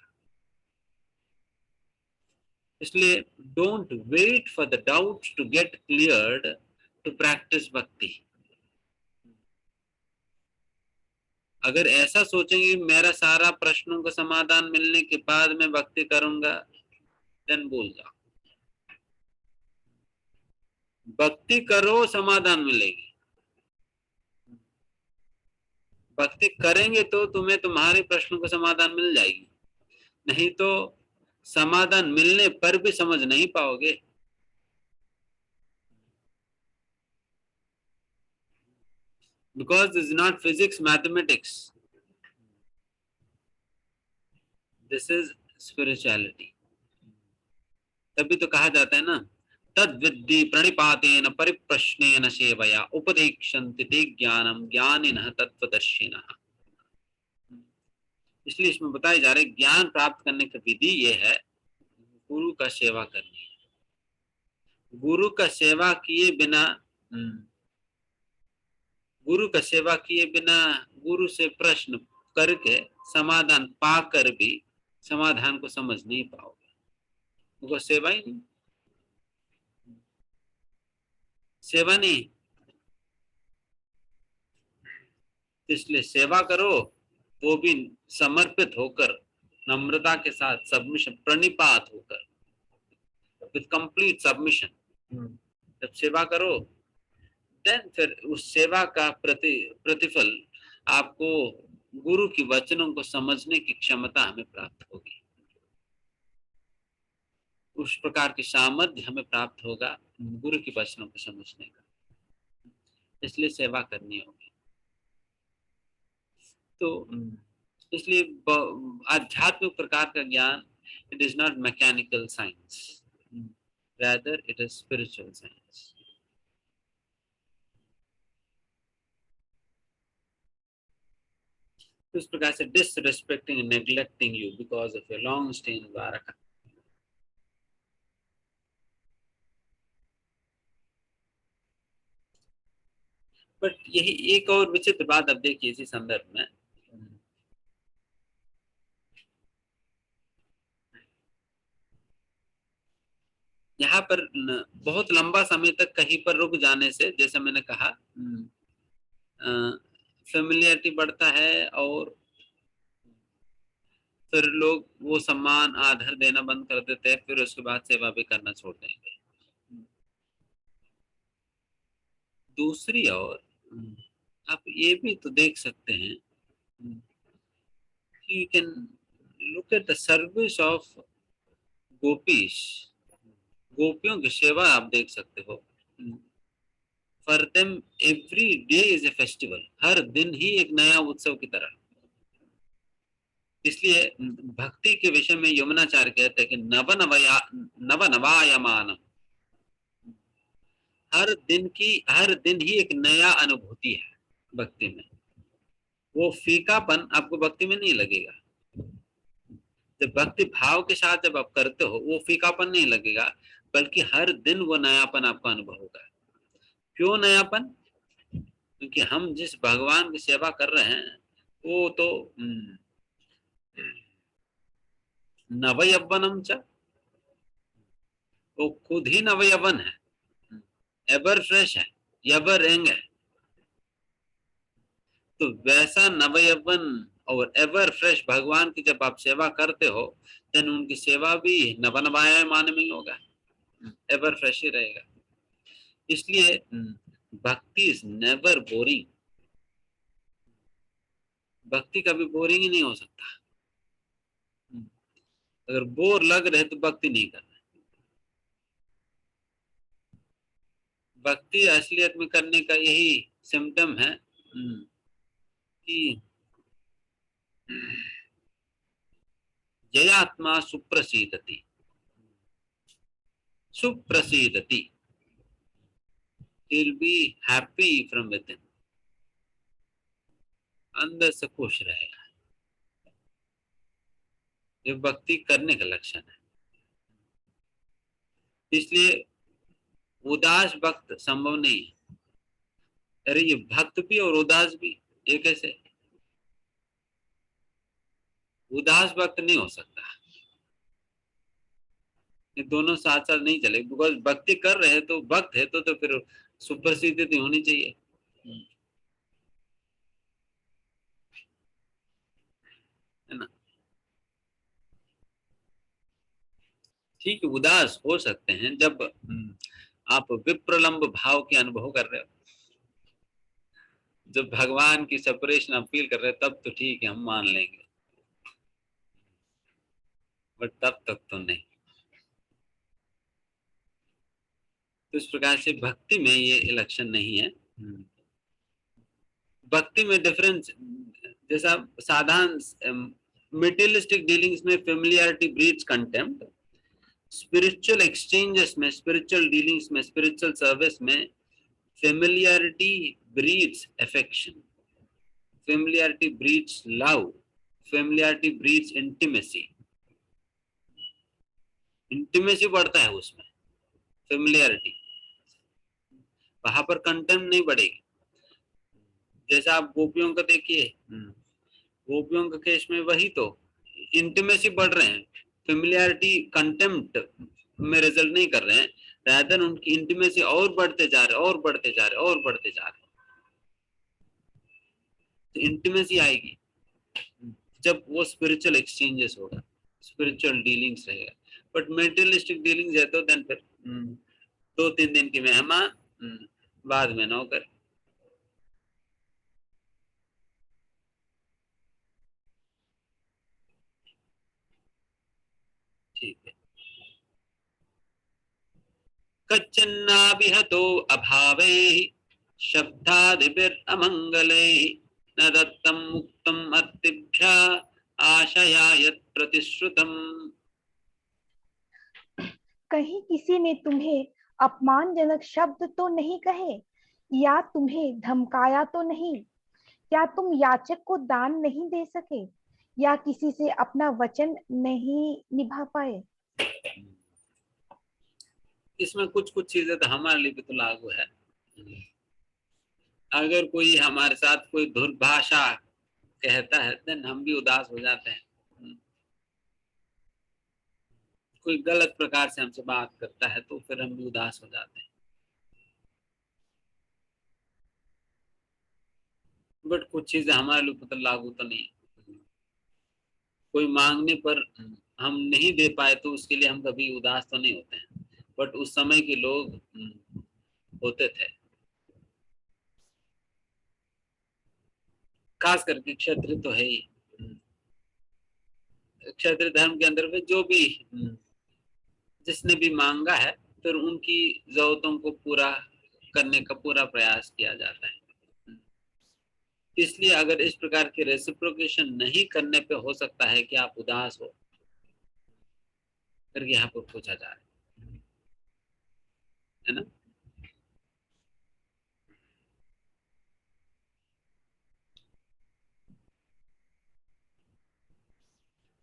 इसलिए don't wait for the doubts to get cleared to practise bhakti. अगर ऐसा सोचेंगे मेरा सारा प्रश्नों का समाधान मिलने के बाद मैं भक्ति करूंगा, देन भूल जाओ। भक्ति करो, समाधान मिलेगी। भक्ति करेंगे तो तुम्हें तुम्हारे प्रश्नों का समाधान मिल जाएगी, नहीं तो समाधान मिलने पर भी समझ नहीं पाओगे। Because this is not physics, mathematics. This is spirituality. तभी तो कहा जाता है ना, तद विद्धि प्रणिपातेन परिप्रश्नेन सेवया उपदेक्षन्ति ते ज्ञानम ज्ञानिनः तत्त्वदर्शिनः। इसलिए इसमें बताए जा रहे ज्ञान प्राप्त करने की विधि ये है, गुरु का सेवा करनी। गुरु का सेवा किए बिना, गुरु का सेवा किए बिना, गुरु से प्रश्न करके समाधान पाकर भी समाधान को समझ नहीं पाओगे, वो सेवा ही नहीं, सेवा नहीं। इसलिए सेवा करो, वो भी समर्पित होकर, नम्रता के साथ, सबमिशन, प्रणिपात होकर, विद कंप्लीट सबमिशन जब सेवा करो, देन फिर उस सेवा का प्रतिफल आपको गुरु की वचनों को समझने की क्षमता हमें प्राप्त होगी, उस प्रकार की सामर्थ्य हमें प्राप्त होगा गुरु की वचनों को समझने का। इसलिए सेवा करनी होगी। तो इसलिए आध्यात्मिक प्रकार का ज्ञान, it is not mechanical science, rather it is spiritual science. इस प्रकार से disrespecting and neglecting you because of your long stay in Dwarka, but यही एक और विचित्र बात अब देखिए इसी संदर्भ में, यहाँ पर बहुत लंबा समय तक कहीं पर रुक जाने से, जैसे मैंने कहा, फेमिलियरिटी बढ़ता है और फिर लोग वो सम्मान आदर देना बंद कर देते हैं, फिर उसके बाद सेवा भी करना छोड़ देंगे। दूसरी ओर आप ये भी तो देख सकते हैं कि you can look at the service of gopis, गोपियों की सेवा आप देख सकते हो। For them every day is a festival, हर दिन ही एक नया उत्सव की तरह। इसलिए भक्ति के विषय में यमुनाचार्य कहते हैं कि नव नवायमान, हर दिन ही एक नया अनुभूति है भक्ति में। वो फीकापन आपको भक्ति में नहीं लगेगा। जब भक्ति भाव के साथ जब आप करते हो, वो फीकापन नहीं लगेगा, बल्कि हर दिन वो नयापन आपका अनुभव होगा। क्यों नयापन? क्योंकि हम जिस भगवान की सेवा कर रहे हैं वो तो नवयवनम च, वो खुद ही नवयवन है, एवर फ्रेश है, एवर यंग है। तो वैसा नवयवन और एवर फ्रेश भगवान की जब आप सेवा करते हो, देन उनकी सेवा भी नवनवायमान में ही होगा, एवर फ्रेश ही रहेगा। इसलिए भक्ति इज नेवर बोरिंग, भक्ति कभी बोरिंग ही नहीं हो सकता। अगर बोर लग रहे तो भक्ति नहीं करना। भक्ति असलियत में करने का यही सिम्टम है कि जयात्मा सुप्रसीदति, सुप्रसीदति, he'll be happy from within, अंदर से खुश रहेगा। ये भक्ति करने का लक्षण है। इसलिए उदास भक्त संभव नहीं है। अरे ये भक्त भी और उदास भी, ये कैसे? उदास भक्त नहीं हो सकता, ये दोनों साथ साथ नहीं चले। बिकॉज भक्ति कर रहे हैं तो भक्त है तो फिर सुप्रसिद्धि होनी चाहिए, है ना। ठीक है, उदास हो सकते हैं जब आप विप्रलंब भाव के अनुभव कर रहे हो, जब भगवान की सेपरेशन आप फील कर रहे हो, तब तो ठीक है, हम मान लेंगे, बट तब तक तो नहीं। तो इस प्रकार से भक्ति में ये इलेक्शन नहीं है। भक्ति में डिफरेंस, जैसा साधारण मेटेरियलिस्टिक डीलिंग्स में familiarity breeds contempt, spiritual exchanges में, स्पिरिचुअल डीलिंग्स में, स्पिरिचुअल सर्विस में familiarity breeds affection, familiarity breeds love, familiarity breeds intimacy. Intimacy बढ़ता है उसमें, फेमिलियरिटी, वहां पर कंटेम्प्ट नहीं बढ़ेगी। जैसा आप गोपियों का देखिए, गोपियों के केस में वही तो इंटीमेसी बढ़ रहे हैं, फेमिलियरिटी कंटेम्प्ट में रिजल्ट नहीं कर रहे हैं, रादर उनकी इंटीमेसी और बढ़ते जा रहे, और बढ़ते जा रहे, और बढ़ते जा रहे। तो इंटीमेसी आएगी जब वो स्पिरिचुअल एक्सचेंजेस होगा, स्पिरिचुअल डीलिंग्स रहेगा। बट मेटेरियलिस्टिक डीलिंग्स है तो देन फिर 2-3 दिन की मेहमान, बाद में नौकर। ठीक है। कच्चिन्नाभिहतो अभावे शब्दादिभिरमंगले न दत्तम मुक्तम अतिभ्या आशया यत् प्रतिश्रुतम। कहीं किसी ने तुम्हें अपमानजनक शब्द तो नहीं कहे, या तुम्हें धमकाया तो नहीं? क्या तुम याचक को दान नहीं दे सके, या किसी से अपना वचन नहीं निभा पाए? इसमें कुछ कुछ चीजें तो हमारे लिए भी तो लागू है। अगर कोई हमारे साथ कोई दुर्भाषा कहता है देन हम भी उदास हो जाते हैं। कोई गलत प्रकार से हमसे बात करता है तो फिर हम भी उदास हो जाते हैं। बट कुछ चीजें हमारे लिए पता लागू तो नहीं है। कोई मांगने पर हम नहीं दे पाए तो उसके लिए हम कभी उदास तो नहीं होते हैं, बट उस समय के लोग होते थे। खास करके क्षत्रिय तो है ही। क्षत्रिय धर्म के अंदर में जो भी जिसने भी मांगा है फिर उनकी जरूरतों को पूरा करने का पूरा प्रयास किया जाता है। इसलिए अगर इस प्रकार के रेसिप्रोकेशन नहीं करने पे हो सकता है कि आप उदास हो, फिर यहाँ पर पूछा जा रहा है ना।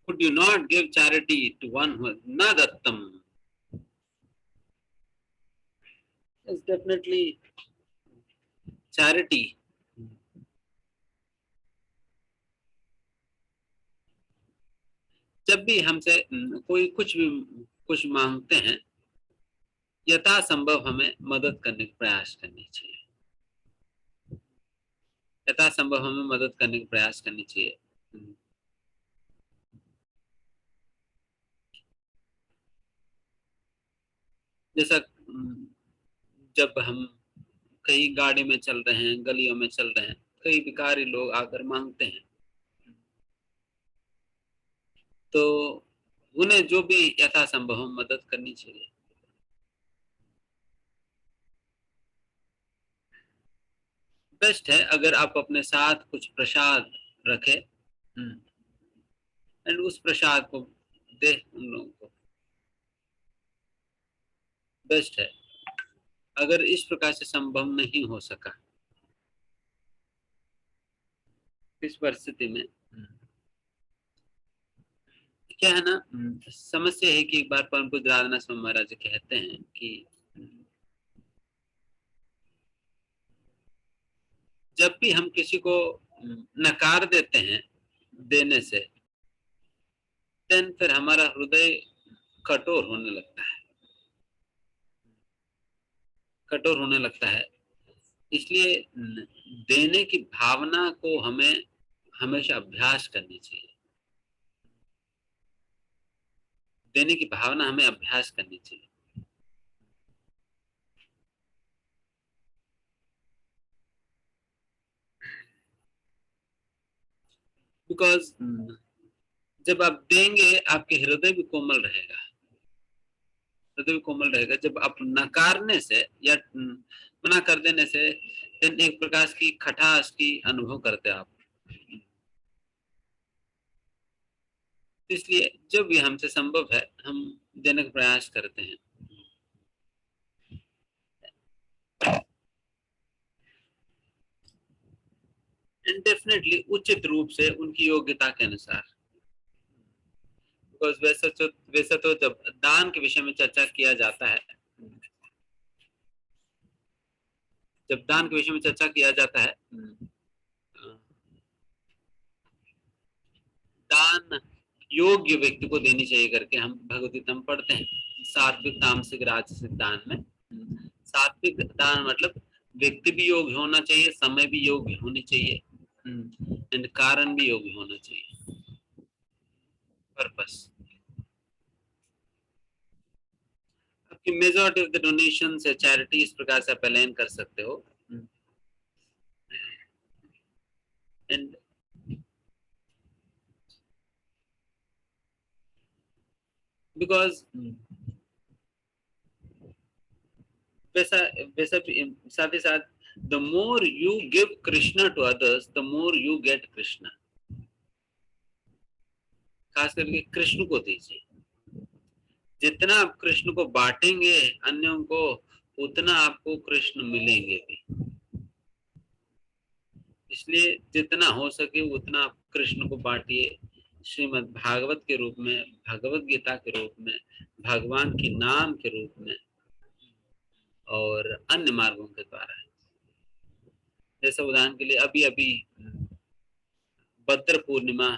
Could you not give charity to one who has na dattam? It's definitely charity. जब भी हमसे कोई कुछ मांगते हैं, यथासंभव हमें मदद करने का प्रयास करनी चाहिए। यथासंभव हमें मदद करने का प्रयास करनी चाहिए। जैसा जब हम कहीं गाड़ी में चल रहे हैं, गलियों में चल रहे हैं, कई भिखारी लोग आकर मांगते हैं, तो उन्हें जो भी यथासंभव मदद करनी चाहिए। बेस्ट है अगर आप अपने साथ कुछ प्रसाद रखें एंड उस प्रसाद को दे उन लोगों को। बेस्ट है। अगर इस प्रकार से संभव नहीं हो सका इस परिस्थिति में, क्या है ना, समस्या है कि एक बार परम पूज्य राधानाथ स्वामी महाराज कहते हैं कि जब भी हम किसी को नकार देते हैं देने से, देन फिर हमारा हृदय कठोर होने लगता है, कठोर होने लगता है। इसलिए देने की भावना को हमें हमेशा अभ्यास करनी चाहिए। देने की भावना हमें अभ्यास करनी चाहिए। बिकॉज जब आप देंगे आपके हृदय भी कोमल रहेगा, हृदय भी कोमल रहेगा। जब आप नकारने से या मना कर देने से एक प्रकार की खटास की अनुभव करते आप। इसलिए जब भी हमसे संभव है हम देने का प्रयास करते हैं। एंड डेफिनेटली उचित रूप से उनकी योग्यता के अनुसार। बिकॉज वैसे तो जब दान के विषय में चर्चा किया जाता है, जब दान के विषय में चर्चा किया जाता है, दान योग्य व्यक्ति को देनी चाहिए करके हम भगवद्गीता में पढ़ते हैं। सात्विक तामसिक राजसिक दान में सात्विक दान मतलब व्यक्ति भी योग्य होना चाहिए, समय भी योग्य होनी चाहिए एंड कारण भी योग्य होना चाहिए, पर्पस। आपकी मेजॉरिटी ऑफ द डोनेशन से चैरिटी इस प्रकार से आप अलाइन कर सकते हो। एंड बिकॉज वैसा वैसा साथ ही साथ the more you give Krishna to others, the more you get Krishna। खास करके कृष्ण को दीजिए। जितना आप कृष्ण को बांटेंगे अन्यों को, उतना आपको कृष्ण मिलेंगे भी। इसलिए जितना हो सके उतना आप कृष्ण को बांटिए, श्रीमद् भागवत के रूप में, भगवत गीता के रूप में, भगवान के नाम के रूप में और अन्य मार्गों के द्वारा। जैसे उदाहरण के लिए अभी अभी भद्र पूर्णिमा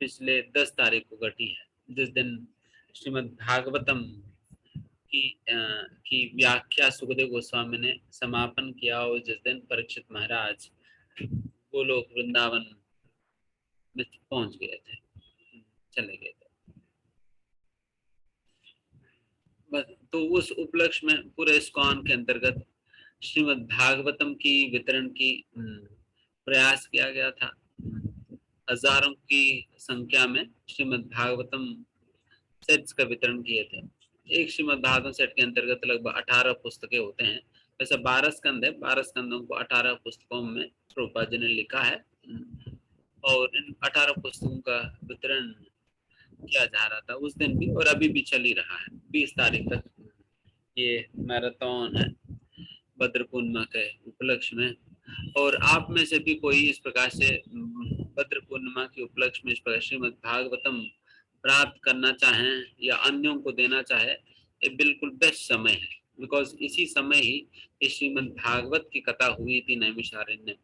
पिछले 10 तारीख को घटी है, जिस दिन श्रीमद् भागवतम की व्याख्या सुखदेव गोस्वामी ने समापन किया, और जिस दिन परीक्षित महाराज गोलोक वृंदावन में पहुंच गए थे, चले गए थे। तो उस उपलक्ष्य में पूरे इस्कॉन के अंतर्गत श्रीमद् भागवतम की वितरण की प्रयास किया गया था। हजारों की संख्या में श्रीमद् भागवतम सेट्स का वितरण किए थे। एक श्रीमद् भागवतम सेट के अंतर्गत लगभग 18 पुस्तकें होते हैं। वैसे 12 स्कंद है, 12 स्कंदों को 18 पुस्तकों में प्रभुपाद जी ने लिखा है, और इन 18 पुस्तकों का वितरण किया जा रहा था उस दिन भी, और अभी भी चल ही रहा है। 20 तारीख तक ये मैराथन है भद्र पूर्णिमा के उपलक्ष्य में। और आप में से भी कोई इस प्रकार से भद्र पूर्णिमा के उपलक्ष्य में इस प्रकार श्रीमद् भागवतम प्राप्त करना चाहें या अन्यों को देना चाहे, ये बिल्कुल बेस्ट समय है, बिकॉज इसी समय ही श्रीमद् भागवत की कथा हुई थी नैमिषारण्य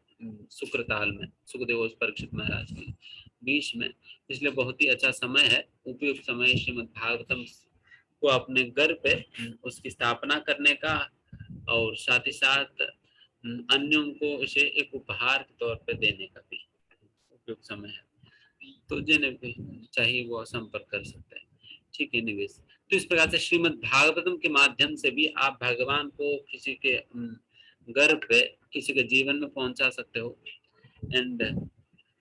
शुक्रताल में सुखदेव और परीक्षित महाराज के बीच में। इसलिए बहुत ही अच्छा समय है, उपयुक्त समय श्रीमद् भागवतम को अपने घर पे उसकी स्थापना करने का, और साथ ही साथ अन्यों को इसे एक उपहार के तौर पे देने का भी उपयुक्त समय है। तो जिन्हें भी चाहिए वो संपर्क कर सकते हैं। ठीक है निवेश। तो इस प्रकार से श्रीमद् भागवतम के माध्यम से भी आप भगवान को किसी के घर पे, किसी के जीवन में पहुंचा सकते हो। एंड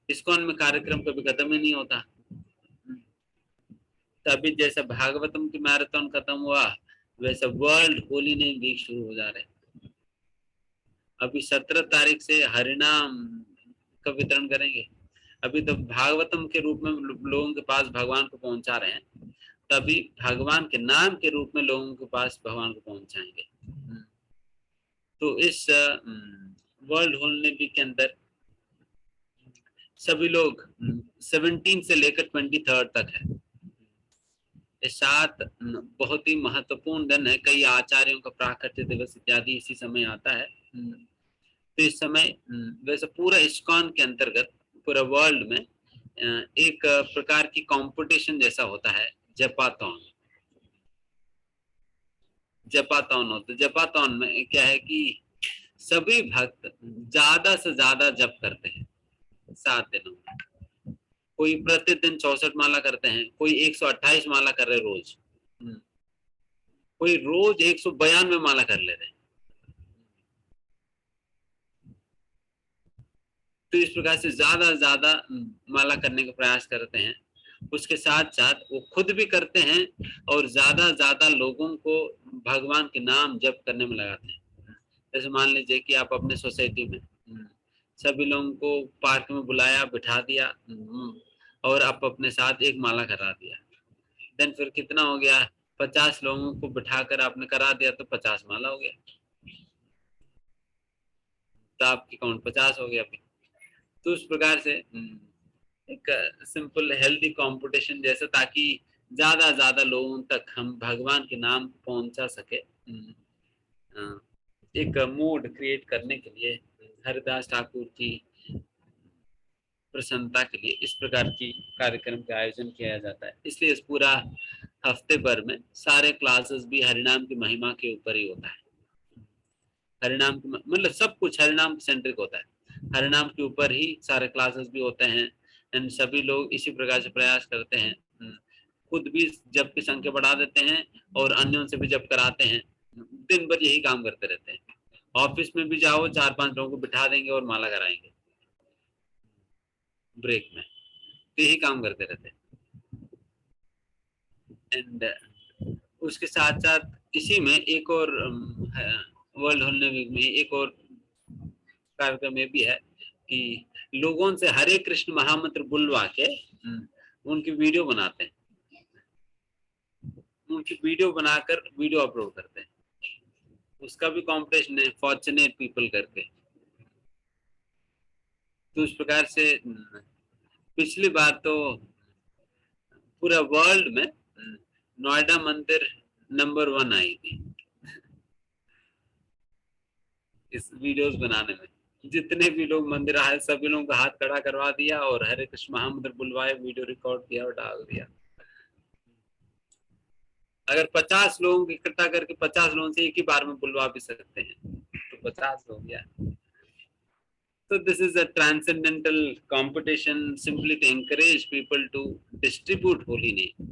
इस्कॉन में कार्यक्रम कभी खत्म ही नहीं होता। तभी जैसा भागवतम की मैराथन खत्म हुआ, वैसा वर्ल्ड होली नेम वीक शुरू हो जा रहे। अभी 17 तारीख से हरिनाम का वितरण करेंगे। अभी तो भागवतम के रूप में लोगों के पास भगवान को पहुंचा रहे हैं, तभी भगवान के नाम के रूप में लोगों के पास भगवान को पहुंचाएंगे। तो इस वर्ल्ड होली वीक के अंदर सभी लोग 17 से लेकर 23 तक है। ये 7 बहुत ही महत्वपूर्ण दिन है। कई आचार्यों का प्राकट्य दिवस इत्यादि इसी समय आता है। तो इस समय वैसे पूरा इस्कॉन के अंतर्गत पूरा वर्ल्ड में एक प्रकार की कंपटीशन जैसा होता है, जपाथॉन। जपाथॉन होता, जपाथॉन में क्या है कि सभी भक्त ज्यादा से ज्यादा जप करते हैं 7 दिनों में। कोई प्रतिदिन 64 माला करते हैं, कोई 128 माला कर रहे रोज, कोई रोज 192 माला कर ले रहे हैं। तो इस प्रकार से ज्यादा ज्यादा माला करने का प्रयास करते हैं। उसके साथ साथ वो खुद भी करते हैं और ज्यादा लोगों को भगवान के नाम जप करने में लगाते हैं। जैसे मान लीजिए कि आप अपने सोसाइटी में सभी लोगों को पार्क में बुलाया, बिठा दिया, और आप अपने साथ एक माला करा दिया। देन फिर कितना हो गया, 50 लोगों को बिठाकर आपने करा दिया, तो 50 माला हो गया। तो आपकी काउंट 50 हो गया अभी। तो उस प्रकार से एक सिंपल हेल्दी कंपटीशन जैसे, ताकि ज्यादा लोगों तक हम भगवान के नाम पहुंचा सके। एक मूड क्रिएट करने के लिए हरिदास ठाकुर की प्रसन्नता के लिए इस प्रकार की कार्यक्रम का आयोजन किया जाता है। इसलिए इस पूरा हफ्ते भर में सारे क्लासेस भी हरिनाम की महिमा के ऊपर ही होता है। हरिनाम मतलब सब कुछ हरिनाम सेंट्रिक होता है। हरिनाम के ऊपर ही सारे क्लासेस भी होते हैं। एंड सभी लोग इसी प्रकार से प्रयास करते हैं, खुद भी जप की संख्या बढ़ा देते हैं और अन्यों से भी जप कराते हैं। दिन भर यही काम करते रहते हैं। ऑफिस में भी जाओ, 4-5 लोगों को बिठा देंगे और माला कराएंगे ब्रेक में, तो यही काम करते रहते हैं। एंड उसके साथ साथ इसी में एक और वर्ल्ड होली वीक में एक और कार्यक्रम ये भी है कि लोगों से हरे कृष्ण महामंत्र बुलवा के उनकी वीडियो बनाते हैं। उनकी वीडियो बनाकर वीडियो अपलोड करते हैं। उसका भी कॉम्पिटिशन है, फॉर्चुनेट पीपल करके। तो इस प्रकार से पिछली बार तो पूरा वर्ल्ड में नोएडा मंदिर नंबर 1 आई थी इस वीडियोस बनाने में। जितने भी लोग मंदिर आए सभी लोगों का हाथ खड़ा करवा दिया और हरे कृष्ण महामंत्र बुलवाए, वीडियो रिकॉर्ड किया और डाल दिया। अगर 50 लोगों को इकट्ठा करके 50 लोगों से एक ही बार में बुलवा भी सकते हैं तो 50 हो गया। So this is a transcendental competition simply to encourage people to distribute holy name.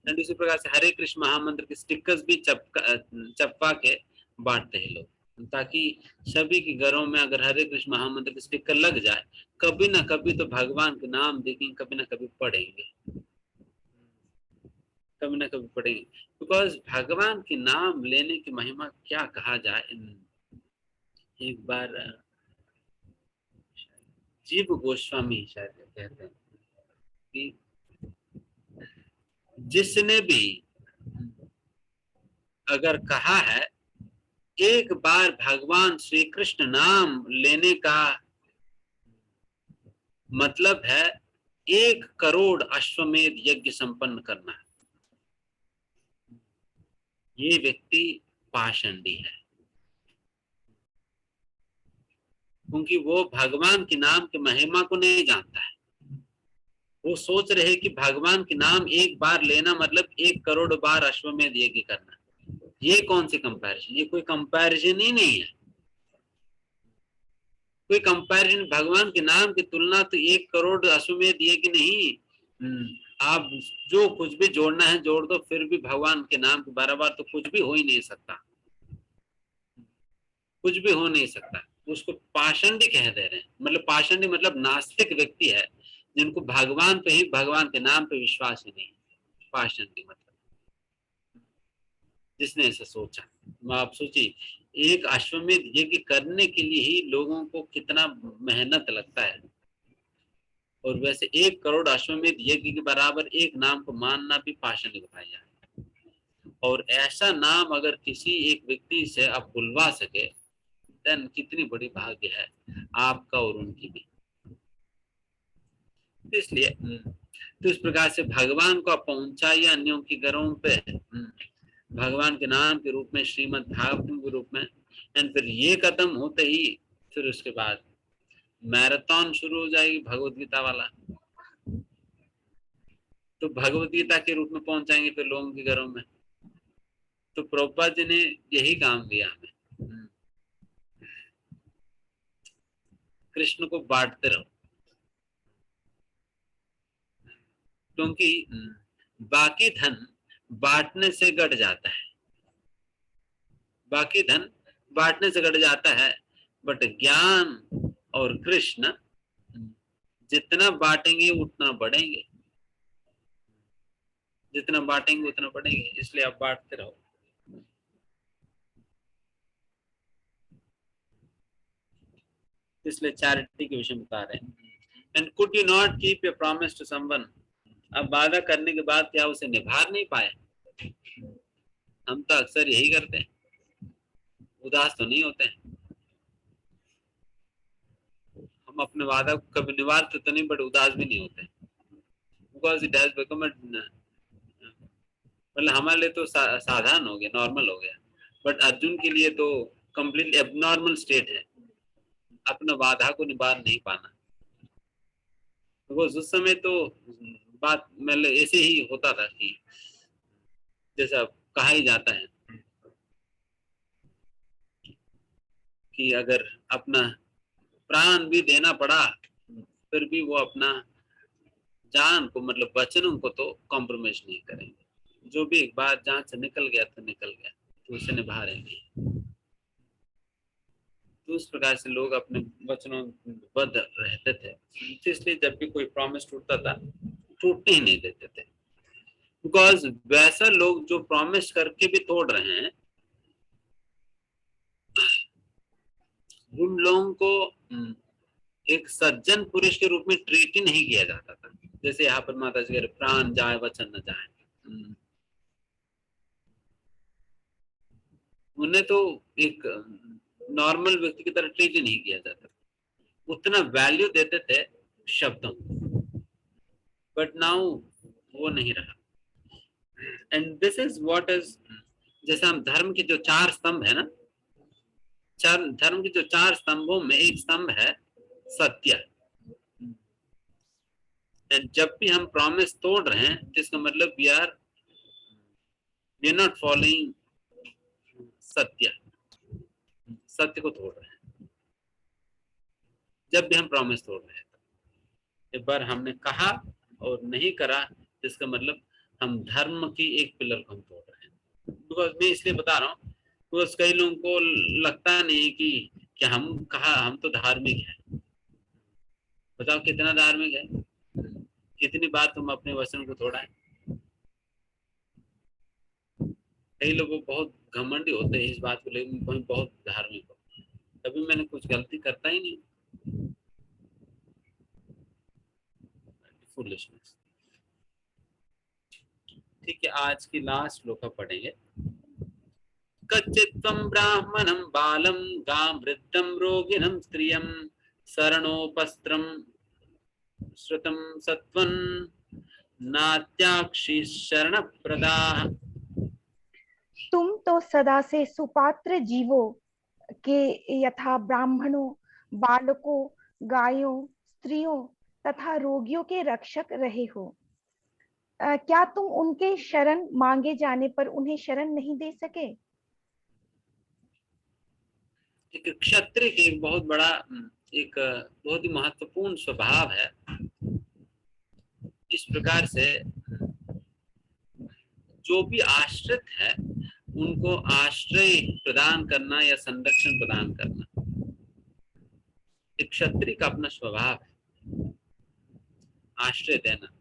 And उसी प्रकार से हरे कृष्ण महामंत्र के स्टिकर्स भी चपका के बांटते हैं लोग, ताकि सभी के घरों में अगर हरे कृष्ण महामंत्र के स्टिकर लग जाए, कभी ना कभी तो भगवान के नाम देखेंगे, कभी ना कभी पढ़ेंगे, कभी ना कभी पढ़ेंगे। बिकॉज भगवान के नाम लेने की महिमा क्या कहा जाए। एक बार जीव गोस्वामी शायद कहते हैं कि जिसने भी अगर कहा है एक बार भगवान श्री कृष्ण नाम लेने का मतलब है 1 करोड़ अश्वमेध यज्ञ संपन्न करना, ये व्यक्ति पाषंडी है, क्योंकि वो भगवान के नाम की महिमा को नहीं जानता है। वो सोच रहे कि भगवान के नाम एक बार लेना मतलब 1 करोड़ बार अश्वमेध यज्ञ करना। ये कौन सी कंपैरिजन, ये कोई कंपैरिजन ही नहीं है, कोई कंपैरिजन। भगवान के नाम की तुलना तो 1 करोड़ अश्वमेध यज्ञ नहीं। आप जो कुछ भी जोड़ना है जोड़ दो, फिर भी भगवान के नाम के बराबर तो कुछ भी हो ही नहीं सकता, कुछ भी हो नहीं सकता। उसको पाषंडी कह दे रहे हैं, मतलब पाषंडी मतलब नास्तिक व्यक्ति है जिनको भगवान पे ही, भगवान के नाम पे विश्वास ही नहीं। पाषंडी मतलब जिसने ऐसा सोचा। आप सोचिए, एक अश्वमेध यज्ञ करने के लिए ही लोगों को कितना मेहनत लगता है, और वैसे 1 करोड़ अश्वमेध यज्ञ के बराबर एक नाम को मानना भी पाषंडी बताया जाए। और ऐसा नाम अगर किसी एक व्यक्ति से आप बुलवा सके, देन कितनी बड़ी भाग्य है आपका और उनकी भी। इसलिए तो इस प्रकार से भगवान को पहुंचाइए अन्यों के घरों पे, भगवान के नाम के रूप में, श्रीमद् भागवतम के रूप में। एंड फिर ये खत्म होते ही फिर उसके बाद मैराथन शुरू हो जाएगी भगवत गीता वाला। तो भगवत गीता के रूप में पहुंचाएंगे फिर लोगों के घरों में। तो प्रभुपाद जी ने यही काम दिया हमें, कृष्ण को बांटते रहो, क्योंकि बाकी धन बांटने से घट जाता है, बाकी धन बांटने से घट जाता है, बट ज्ञान और कृष्ण जितना बांटेंगे उतना बढ़ेंगे, जितना बांटेंगे उतना बढ़ेंगे। इसलिए आप बांटते रहो। इसलिए चैरिटी के विषय में बता रहे हैं। And could you not keep your promise to someone, अब वादा करने के बाद क्या उसे निभा नहीं पाए? हम तो अक्सर यही करते हैं, उदास तो नहीं होते हैं। हम अपने वादा को कभी निभाते तो नहीं, बट उदास भी नहीं होते, बिकॉज इट हैज बिकम मतलब हमारे लिए तो साधारण हो गया, नॉर्मल हो गया, बट अर्जुन के लिए तो कंप्लीटली एबनॉर्मल स्टेट है अपना वादा को निभा नहीं पाना। बिकॉज उस समय तो बात मतलब ऐसे ही होता था कि जैसा कहा ही जाता है कि अगर अपना प्राण भी देना पड़ा फिर भी वो अपना जान को मतलब वचनों को तो कॉम्प्रोमाइज नहीं करेंगे। जो भी एक बार जान से निकल गया तो निकल गया, तो उसे निभा रहेंगे। तो उस प्रकार से लोग अपने वचनों बद्ध रहते थे, इसलिए जब भी कोई प्रॉमिस टूटता था टूटने ही नहीं देते थे। बिकॉज वैसा लोग जो प्रॉमिस करके भी तोड़ रहे हैं, उन लोगों को एक सज्जन पुरुष के रूप में ट्रीट ही नहीं किया जाता था। जैसे यहाँ पर माता जी कह रहे प्राण जाए वचन न जाए, उन्हें तो एक नॉर्मल व्यक्ति की तरह ट्रीट ही नहीं किया जाता, उतना वैल्यू देते थे शब्दों, बट नाउ वो नहीं रहा। And this is what is, जैसे हम धर्म के जो 4 स्तंभ है ना, धर्म के जो 4 स्तंभों में एक स्तंभ है सत्य। जब भी हम प्रॉमिस तोड़ रहे हैं तो इसका मतलब वी आर नॉट फॉलोइंग सत्य, सत्य को तोड़ रहे हैं। जब भी हम प्रॉमिस तोड़ रहे हैं, एक बार हमने कहा और नहीं करा तो इसका मतलब हम धर्म की एक पिलर को हम तोड़ रहे हैं। बिकॉज मैं इसलिए बता रहा हूँ, बिकॉज कई लोगों को लगता नहीं कि हम कहा हम तो धार्मिक हैं। बताओ कितना धार्मिक है, कितनी बार तुम अपने वचन को तोड़ा है। कई लोग बहुत घमंडी होते हैं इस बात को लेकर, मैं बहुत धार्मिक हूँ, कभी मैंने कुछ गलती करता ही नहीं। फुलिशनेस। ठीक है, आज की लास्ट श्लोका पढ़ेंगे। कच्चित्त्वं ब्राह्मणं बालं गां वृद्धं रोगिणं स्त्रियं शरणोपस्त्रं श्रुतं सत्वं नात्याक्षी शरणप्रदाः। तुम तो सदा से सुपात्र जीवों के यथा ब्राह्मणों, बालकों, गायों, स्त्रियों तथा रोगियों के रक्षक रहे हो। क्या तुम उनके शरण मांगे जाने पर उन्हें शरण नहीं दे सके? एक क्षत्रिय की बहुत बड़ा एक बहुत ही महत्वपूर्ण स्वभाव है। इस प्रकार से जो भी आश्रित है उनको आश्रय प्रदान करना या संरक्षण प्रदान करना एक क्षत्रिय का अपना स्वभाव है, आश्रय देना।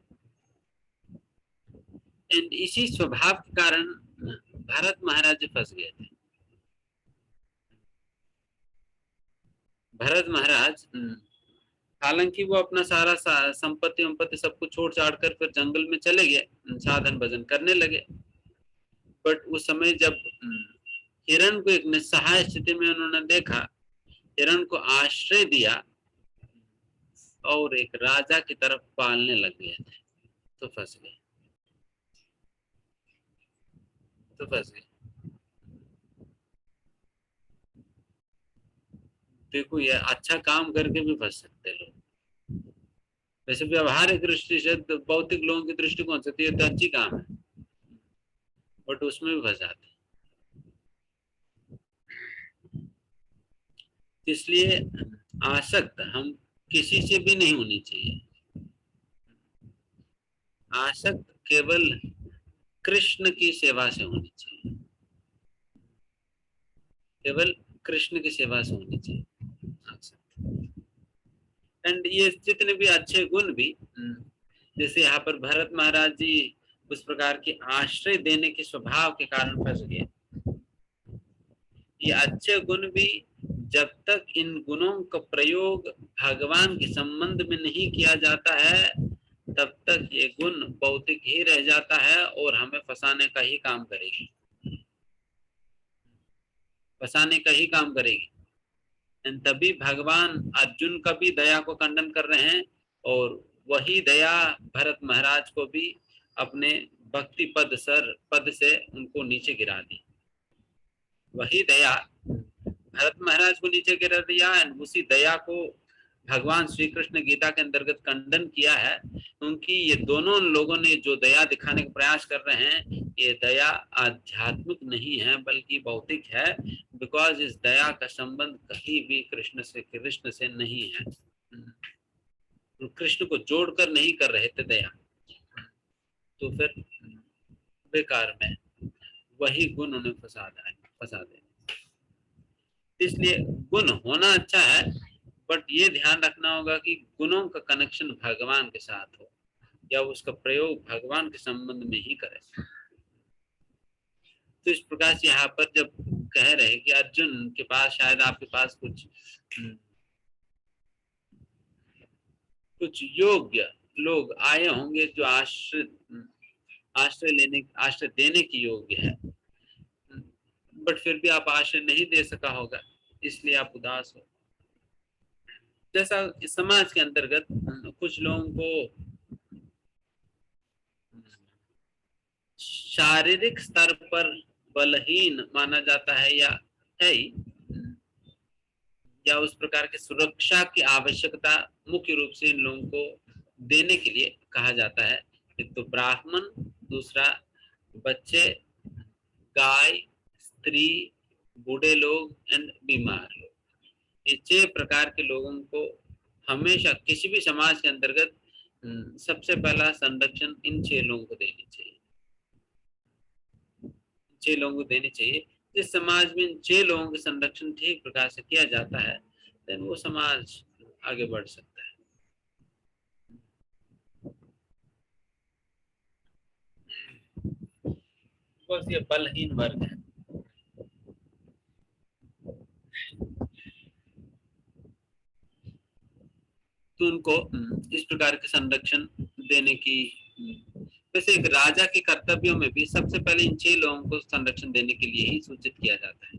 एंड इसी स्वभाव के कारण भरत महाराज फंस गए थे। भरत महाराज हालांकि वो अपना सारा संपत्ति सब कुछ छोड़ छाड़ कर फिर जंगल में चले गए, साधन भजन करने लगे। बट उस समय जब हिरण को एक निस्सहाय स्थिति में उन्होंने देखा, हिरण को आश्रय दिया और एक राजा की तरफ पालने लग गए थे, तो फंस गए। देखो ये अच्छा काम करके भी फंस सकते लोग। वैसे व्यवहारिक दृष्टि से भौतिक लोगों की दृष्टिकोण से ये तो अच्छी काम है, बट उसमें भी फंस जाते। इसलिए आसक्त हम किसी से भी नहीं होनी चाहिए। आसक्त केवल कृष्ण की सेवा से होनी चाहिए, केवल कृष्ण की सेवा से होनी चाहिए। एंड ये जितने भी अच्छे गुण भी जैसे यहाँ पर भरत महाराज जी उस प्रकार के आश्रय देने के स्वभाव के कारण फंस गए। ये अच्छे गुण भी जब तक इन गुणों का प्रयोग भगवान के संबंध में नहीं किया जाता है तब तक ये गुण भौतिक ही रह जाता है और हमें फंसाने का ही काम करेगी, फंसाने का ही काम करेगी। तभी भगवान अर्जुन का भी दया को खंडन कर रहे हैं और वही दया भरत महाराज को भी अपने भक्ति पद से उनको नीचे गिरा दी। वही दया भरत महाराज को नीचे गिरा दिया। उसी दया को भगवान श्री कृष्ण गीता के अंतर्गत खंडन किया है, क्योंकि ये दोनों लोगों ने जो दया दिखाने का प्रयास कर रहे हैं ये दया आध्यात्मिक नहीं है बल्कि भौतिक है। बिकॉज इस दया का संबंध कहीं भी कृष्ण से नहीं है। कृष्ण को जोड़कर नहीं कर रहे थे दया, तो फिर बेकार में वही गुण उन्हें फंसा दे। इसलिए गुण होना अच्छा है, बट ये ध्यान रखना होगा कि गुणों का कनेक्शन भगवान के साथ हो या उसका प्रयोग भगवान के संबंध में ही करें। तो इस प्रकार से यहाँ पर जब कह रहे हैं कि अर्जुन के पास शायद आपके पास कुछ योग्य लोग आए होंगे जो आश्रय देने की योग्य है, बट फिर भी आप आश्रय नहीं दे सका होगा, इसलिए आप उदास हो। जैसा इस समाज के अंतर्गत कुछ लोगों को शारीरिक स्तर पर बलहीन माना जाता है या है ही, या उस प्रकार की सुरक्षा की आवश्यकता मुख्य रूप से इन लोगों को देने के लिए कहा जाता है। एक तो ब्राह्मण, दूसरा बच्चे, गाय, स्त्री, बूढ़े लोग एंड बीमार लोग। ये 6 प्रकार के लोगों को हमेशा किसी भी समाज के अंतर्गत सबसे पहला संरक्षण इन 6 लोगों को देनी चाहिए। 6 लोगों को देनी चाहिए। जिस समाज में इन 6 लोगों का संरक्षण ठीक प्रकार से किया जाता है, देन वो समाज आगे बढ़ सकता है। बस ये बलहीन वर्ग है। तो उनको इस प्रकार के संरक्षण देने की, वैसे एक राजा के कर्तव्यों में भी सबसे पहले इन 6 लोगों को संरक्षण देने के लिए ही सूचित किया जाता है।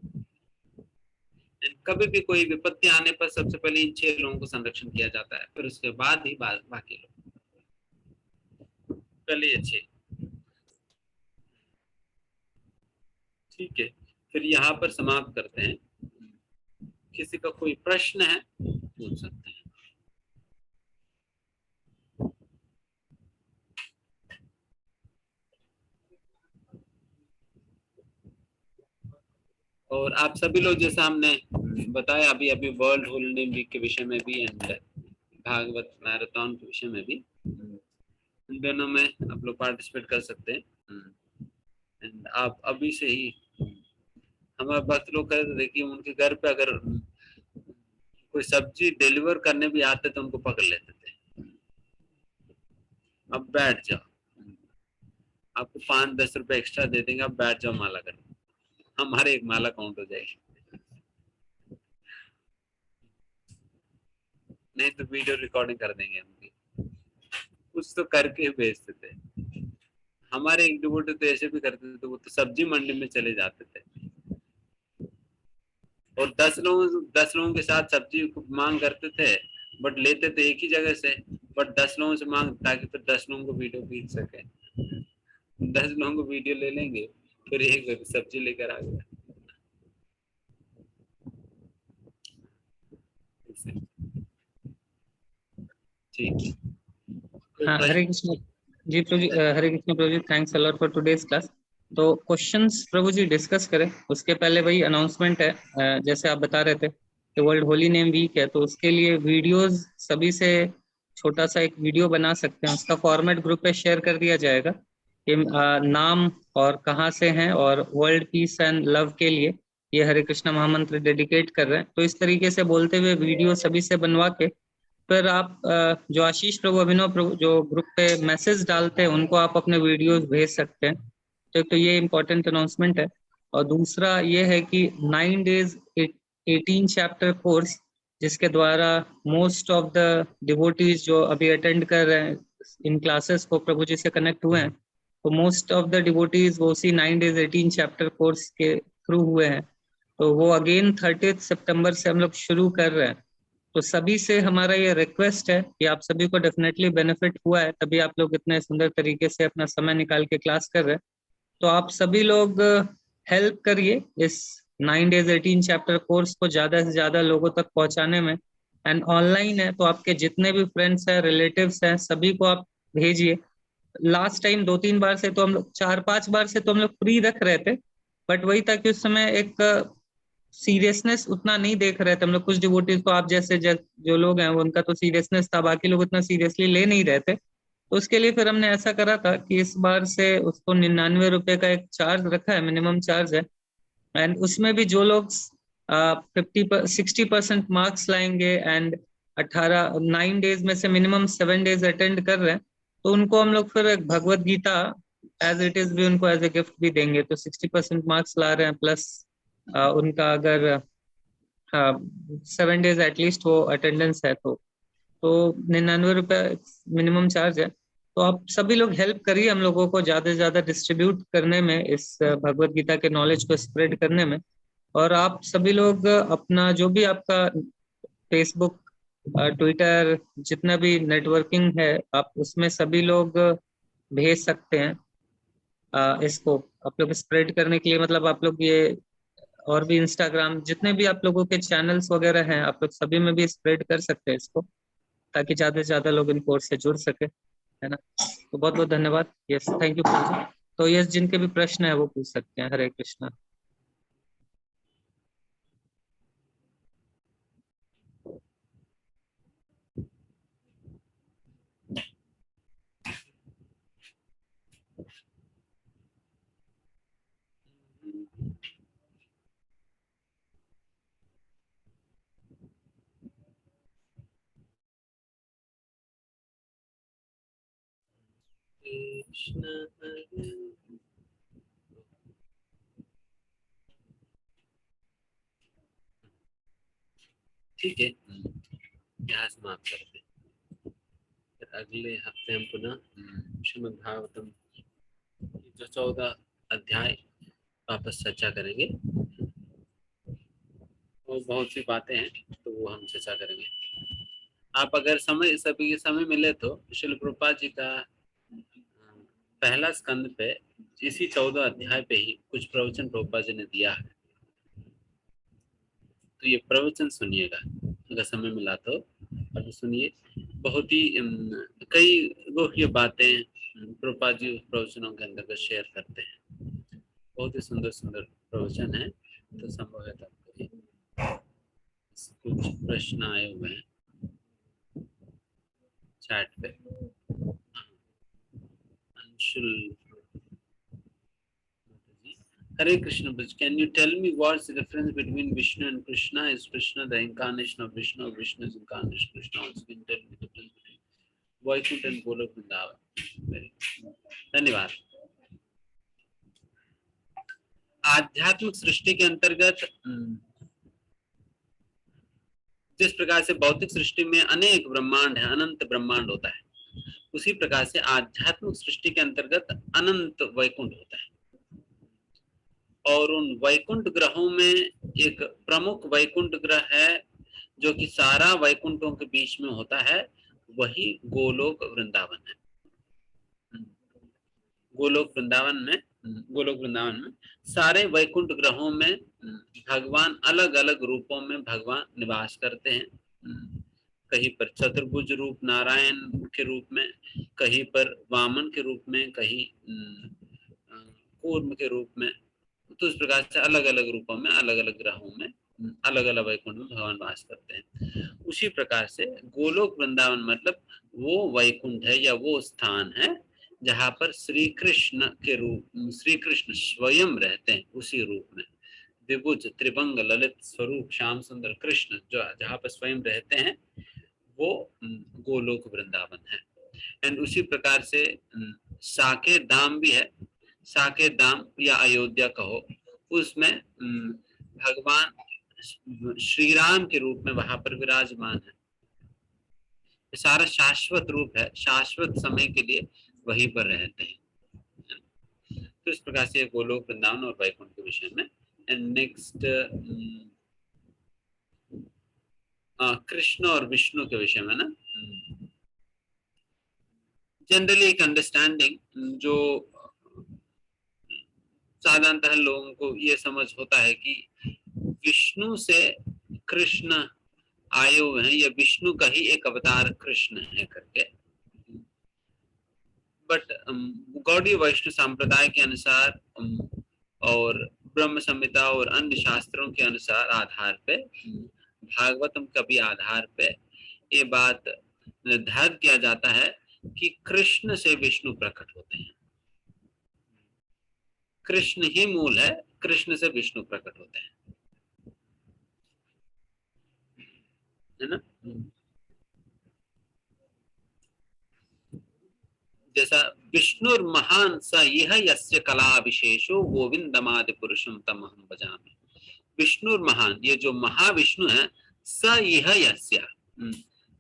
कभी भी कोई विपत्ति आने पर सबसे पहले इन 6 लोगों को संरक्षण किया जाता है, फिर उसके बाद ही बाकी लोग। पहले ये 6। ठीक है, फिर यहाँ पर समाप्त करते हैं। किसी का कोई प्रश्न है पूछ सकते हैं। और आप सभी लोग, जैसा हमने बताया अभी वर्ल्ड होलिडे वीक के विषय में भी एंड भागवत मैराथन के विषय में भी, इन दोनों में आप लोग पार्टिसिपेट कर सकते हैं। एंड आप अभी से ही, हमारे भक्त लोग कहते थे कि उनके घर पे अगर कोई सब्जी डिलीवर करने भी आते तो उनको पकड़ लेते थे। अब बैठ जाओ, आपको 5-10 रुपए एक्स्ट्रा दे देंगे, आप बैठ जाओ माला करने। हमारे एक माला काउंट हो जाएगी, नहीं तो वीडियो रिकॉर्डिंग कर देंगे उनकी। कुछ तो करके भेजते थे। हमारे एक डिवोटी तो ऐसे भी करते थे, तो वो तो सब्जी मंडी में चले जाते थे और 10 लोगों के साथ सब्जी मांग करते थे, बट लेते थे एक ही जगह से, बट 10 लोगों से मांग, ताकि फिर 10 लोगों को वीडियो भेज सके। 10 लोगों को वीडियो ले लेंगे, फिर एक सब्जी लेकर आ गया। ठीक है। हाँ, हरे कृष्ण जी प्रभु जी। हरे कृष्ण प्रभु जी, thanks a lot for today's class. तो क्वेश्चंस प्रभु जी डिस्कस करें, उसके पहले वही अनाउंसमेंट है। जैसे आप बता रहे थे कि वर्ल्ड होली नेम वीक है, तो उसके लिए वीडियोस सभी से छोटा सा एक वीडियो बना सकते हैं, उसका फॉर्मेट ग्रुप पे शेयर कर दिया जाएगा कि नाम और कहाँ से हैं और वर्ल्ड पीस एंड लव के लिए ये हरे कृष्ण महामंत्र डेडिकेट कर रहे हैं। तो इस तरीके से बोलते हुए वीडियो सभी से बनवा के फिर आप जो आशीष प्रभु, अभिनव प्रभु जो ग्रुप पे मैसेज डालते हैं, उनको आप अपने वीडियोस भेज सकते हैं। तो एक तो ये इम्पोर्टेंट अनाउंसमेंट है। और दूसरा ये है कि 9 डेज 18 चैप्टर कोर्स, जिसके द्वारा मोस्ट ऑफ द डिवोटीज जो अभी अटेंड कर रहे हैं इन क्लासेस को, प्रभु जी से कनेक्ट हुए हैं, तो मोस्ट ऑफ द डिवोटीज वो उसी 9 डेज 18 चैप्टर कोर्स के थ्रू हुए हैं। तो वो अगेन 30 सितंबर से हम लोग शुरू कर रहे हैं। तो सभी से हमारा ये रिक्वेस्ट है कि आप सभी को डेफिनेटली बेनिफिट हुआ है, तभी आप लोग इतने सुंदर तरीके से अपना समय निकाल के क्लास कर रहे हैं। तो आप सभी लोग हेल्प करिए इस 9 डेज 18 चैप्टर कोर्स को ज्यादा से ज्यादा लोगों तक पहुंचाने में। एंड ऑनलाइन है तो आपके जितने भी फ्रेंड्स हैं, रिलेटिव्स हैं, सभी को आप भेजिए। लास्ट टाइम 2-3 बार से तो हम लोग, 4-5 बार से तो हम लोग फ्री रख रहे थे, बट वही था कि उस समय एक सीरियसनेस उतना नहीं देख रहे थे हम लोग। कुछ डिवोटीज को, आप जैसे जो लोग हैं, उनका तो सीरियसनेस था, बाकी लोग उतना सीरियसली ले नहीं रहे थे। तो उसके लिए फिर हमने ऐसा करा था कि इस बार से उसको 99 रुपए का एक चार्ज रखा है, मिनिमम चार्ज है। एंड उसमें भी जो लोग 60% मार्क्स लाएंगे एंड 9 डेज में से मिनिमम 7 डेज अटेंड कर रहे हैं, तो उनको हम लोग फिर एक Bhagavad Gita as it is भी उनको एज ए गिफ्ट भी देंगे। तो 60% मार्क्स ला रहे हैं, प्लस उनका अगर 7 डेज एटलीस्ट वो अटेंडेंस है, तो 99 रुपये मिनिमम चार्ज है। तो आप सभी लोग हेल्प करिए हम लोगों को ज्यादा से ज्यादा डिस्ट्रीब्यूट करने में, इस भगवत गीता के नॉलेज को स्प्रेड करने में। और आप सभी लोग अपना जो भी आपका फेसबुक, ट्विटर, जितना भी नेटवर्किंग है, आप उसमें सभी लोग भेज सकते हैं इसको आप लोग स्प्रेड करने के लिए। मतलब आप लोग ये और भी इंस्टाग्राम, जितने भी आप लोगों के चैनल्स वगैरह हैं, आप लोग सभी में भी स्प्रेड कर सकते हैं इसको, ताकि ज्यादा से ज्यादा लोग इन कोर्स से जुड़ सके, है ना। तो बहुत बहुत धन्यवाद। यस, थैंक यू प्रभु जी। तो यस, जिनके भी प्रश्न है वो पूछ सकते हैं। हरे कृष्णा। कृष्ण हरे ठीक है, यहाँ समाप्त करते हैं। फिर अगले हफ्ते हम पुनः श्रीमद् भागवतम जो 14 अध्याय वापस चर्चा करेंगे। वो बहुत सी बातें हैं तो वो हम चर्चा करेंगे। आप अगर सभी समय मिले तो श्रील प्रभुपाद जी का पहला स्कंद पे इसी 14 अध्याय पे ही कुछ प्रवचन प्रभुपाद जी ने दिया है, तो ये प्रवचन सुनिएगा अगर समय मिला तो, और सुनिए। बहुत ही कई गोप्य बातें प्रभुपाद जी उस प्रवचनों के अंतर्गत शेयर करते हैं। बहुत ही सुंदर सुंदर प्रवचन है। तो संभव है तो कुछ प्रश्न आए हुए हैं चैट पे। Anshul, Hare Krishna, can you tell me what's the difference between Vishnu and Krishna? Is Krishna the incarnation of Vishnu, or Vishnu is incarnation of Krishna? Also, can you tell me the difference between Vaikuntha and Golok Vrindavan? Very good. धन्यवाद। आध्यात्मिक सृष्टि के अंतर्गत जिस प्रकार से भौतिक सृष्टि में अनेक ब्रह्मांड है, अनंत ब्रह्मांड होता है, उसी प्रकार से आध्यात्मिक सृष्टि के अंतर्गत अनंत वैकुंठ होता है। और उन वैकुंठ ग्रहों में एक प्रमुख वैकुंठ ग्रह है जो कि सारा वैकुंठों के बीच में होता है, वही गोलोक वृंदावन है। गोलोक वृंदावन में सारे वैकुंठ ग्रहों में भगवान अलग अलग रूपों में भगवान निवास करते हैं। कहीं पर चतुर्भुज रूप नारायण के रूप में, कहीं पर वामन के रूप में, कहीं कूर्म के रूप में। तो इस प्रकार से अलग अलग रूपों में, अलग अलग ग्रहों में, अलग अलग वैकुंठ में भगवान वास करते हैं। उसी प्रकार से गोलोक वृंदावन मतलब वो वैकुंठ है या वो स्थान है जहाँ पर श्री कृष्ण स्वयं रहते हैं। उसी रूप में विभुज त्रिभंग ललित स्वरूप श्याम सुंदर कृष्ण जो जहाँ पर स्वयं रहते हैं वो गोलोक वृंदावन है। एंड उसी प्रकार से साकेत धाम भी है। साकेत धाम या अयोध्या कहो, उसमें भगवान श्री राम के रूप में वहां पर विराजमान है। सारा शाश्वत रूप है, शाश्वत समय के लिए वहीं पर रहते हैं। तो इस प्रकार से गोलोक वृंदावन और वैकुंठ के विषय में। एंड नेक्स्ट कृष्ण और विष्णु के विषय में ना, जनरली एक अंडरस्टैंडिंग जो साधारणतः लोगों को ये समझ होता है कि विष्णु से कृष्ण आए हुए हैं या विष्णु का ही एक अवतार कृष्ण है करके। बट गौड़ीय वैष्णव संप्रदाय के अनुसार और ब्रह्म संहिता और अन्य शास्त्रों के अनुसार आधार पे, भागवतम का भी आधार पे ये बात निर्धारित किया जाता है कि कृष्ण से विष्णु प्रकट होते हैं। कृष्ण ही मूल है, कृष्ण से विष्णु प्रकट होते हैं, है ना। जैसा विष्णुर महान स यह यस्य कला विशेषो गोविंदमादि पुरुषम तमहम भजामि। विष्णुर महान, ये जो महाविष्णु है, स यह यस्य,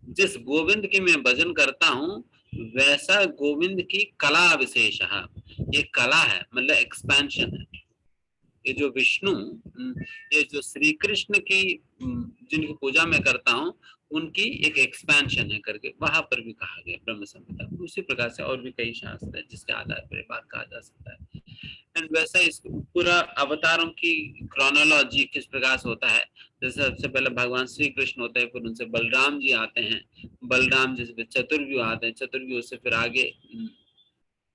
जिस गोविंद की मैं भजन करता हूँ वैसा गोविंद की कला विशेष, ये कला है मतलब एक्सपेंशन है। ये जो विष्णु, ये जो श्री कृष्ण की जिनकी पूजा मैं करता हूँ उनकी एक एक्सपेंशन है करके वहां पर भी कहा गया ब्रह्म संहिता। उसी प्रकार से और भी कई शास्त्र है जिसके आधार पर बात कहा जा सकता है। एंड वैसा इस पूरा अवतारों की क्रोनोलॉजी किस प्रकार से होता है, जैसे सबसे पहले भगवान श्री कृष्ण होते हैं, फिर उनसे बलराम जी आते हैं, बलराम जी से चतुर्व्यूह आते हैं, चतुर्व्यूह से फिर आगे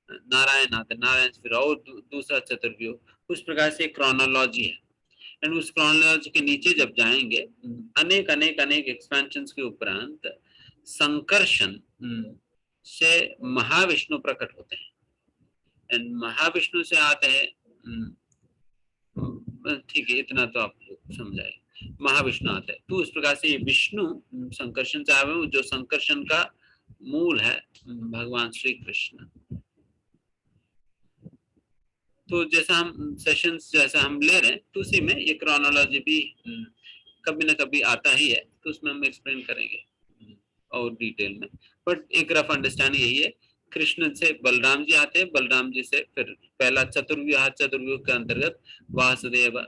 नारायण आते हैं, नारायण से फिर और दूसरा चतुर्व्यूह। उस प्रकार से एक क्रोनोलॉजी है। एंड उस क्रोनोलॉजी के नीचे जब जाएंगे अनेक अनेक अनेक एक्सपेंशन के उपरांत संकर्षण से महाविष्णु प्रकट होते हैं। एंड महाविष्णु से आते हैं, ठीक है इतना तो आप समझाए, महाविष्णु आते हैं। तो उस प्रकार से ये विष्णु संकर्षण से आए, जो संकर्षण का मूल है भगवान श्री कृष्ण। तो जैसा हम सेशंस जैसा हम ले रहे हैं तो उसी में ये क्रोनोलॉजी भी कभी ना कभी आता ही है, तो उसमें हम एक्सप्लेन करेंगे और डिटेल में। बट एक रफ अंडरस्टैंडिंग यही है, कृष्ण से बलराम जी आते हैं, बलराम जी से फिर पहला चतुर्व्यूह, चतुर्व्यूह के अंतर्गत वासुदेव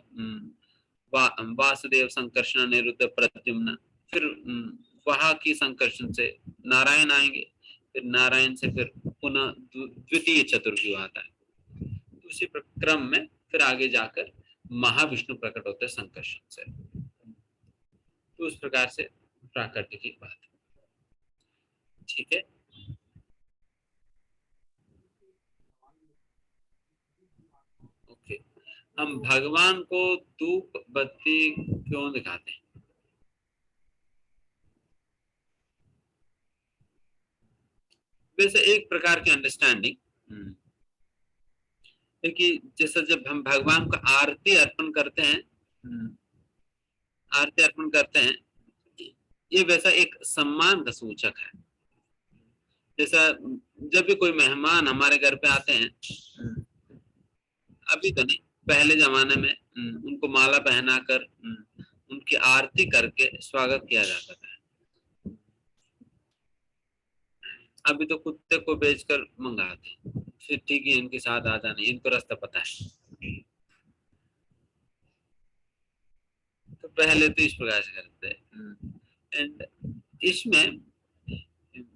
वासुदेव संकर्षण अनिरुद्ध प्रद्युम्न, फिर वहां की संकर्षण से नारायण आएंगे, फिर नारायण से फिर पुनः द्वितीय चतुर्व्यूह आता है। उसी क्रम में फिर आगे जाकर महाविष्णु प्रकट होते हैं संकर्षण से। तो उस प्रकार से प्राकृतिक की बात, ठीक है। ओके, हम भगवान को धूप बत्ती क्यों दिखाते हैं? वैसे एक प्रकार की अंडरस्टैंडिंग है कि जैसा जब हम भगवान को आरती अर्पण करते हैं, आरती अर्पण करते हैं, ये वैसा एक सम्मान का सूचक है। जैसा जब भी कोई मेहमान हमारे घर पे आते हैं, अभी तो नहीं, पहले जमाने में उनको माला पहनाकर उनकी आरती करके स्वागत किया जाता था। अभी तो कुत्ते को बेचकर मंगाते हैं, फिर ठीक है इनके साथ आ जाना, इनको रास्ता पता है। तो पहले तो इस प्रकार से करते हैं। एंड इसमें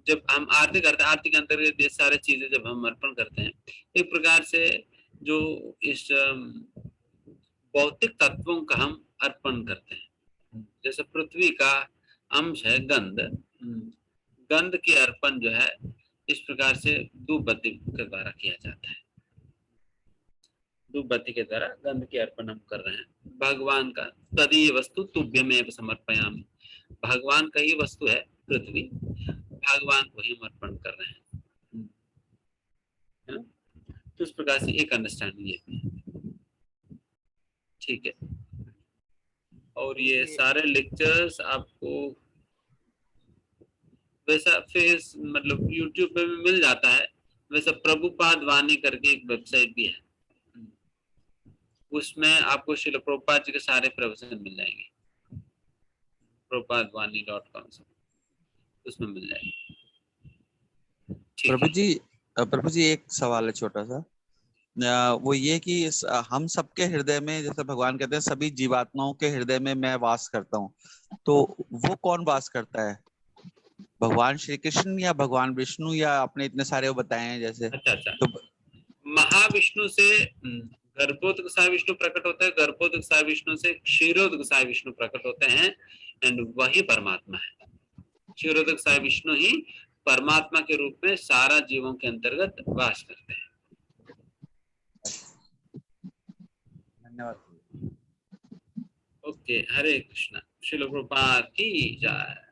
जब हम आरती करते हैं, आरती के अंतर्गत ये सारे चीजें जब हम अर्पण करते हैं, एक प्रकार से जो इस भौतिक तत्वों का हम अर्पण करते हैं। जैसे पृथ्वी का अंश है गंध, गंध की अर्पण जो है इस प्रकार से धूप बत्ती के द्वारा किया जाता है। धूप बत्ती के द्वारा गंध की अर्पण हम कर रहे हैं भगवान का। तदीय वस्तु तुभ्यमेव समर्पयामि, भगवान का ही वस्तु है पृथ्वी, भगवान को ही हम अर्पण कर रहे हैं। तो इस प्रकार से एक अंडरस्टैंडिंग ये है, ठीक है। और ये सारे लेक्चर्स आपको वैसा फेस मतलब YouTube पे भी मिल जाता है, वैसा प्रभुपाद वाणी करके एक वेबसाइट भी है, उसमें आपको श्रील प्रभुपाद जी के सारे प्रवचन मिल जाएंगे, prabhupadwani.com से, उसमें मिल जाएंगे। प्रभु जी एक सवाल है छोटा सा, वो ये कि हम सबके हृदय में, जैसे भगवान कहते हैं सभी जीवात्माओं के हृदय में मैं वास करता हूँ, तो वो कौन वास करता है, भगवान श्री कृष्ण या भगवान विष्णु, या आपने इतने सारे वो बताए हैं जैसे? अच्छा तो महाविष्णु से गर्भोदक विष्णु प्रकट होता है, गर्भोदक विष्णु से क्षीरोदक विष्णु प्रकट होते हैं, एंड वही परमात्मा है। क्षीरोदक विष्णु ही परमात्मा के रूप में सारा जीवों के अंतर्गत वास करते हैं। धन्यवाद। ओके, हरे कृष्णा, श्रील प्रभुपाद की जय।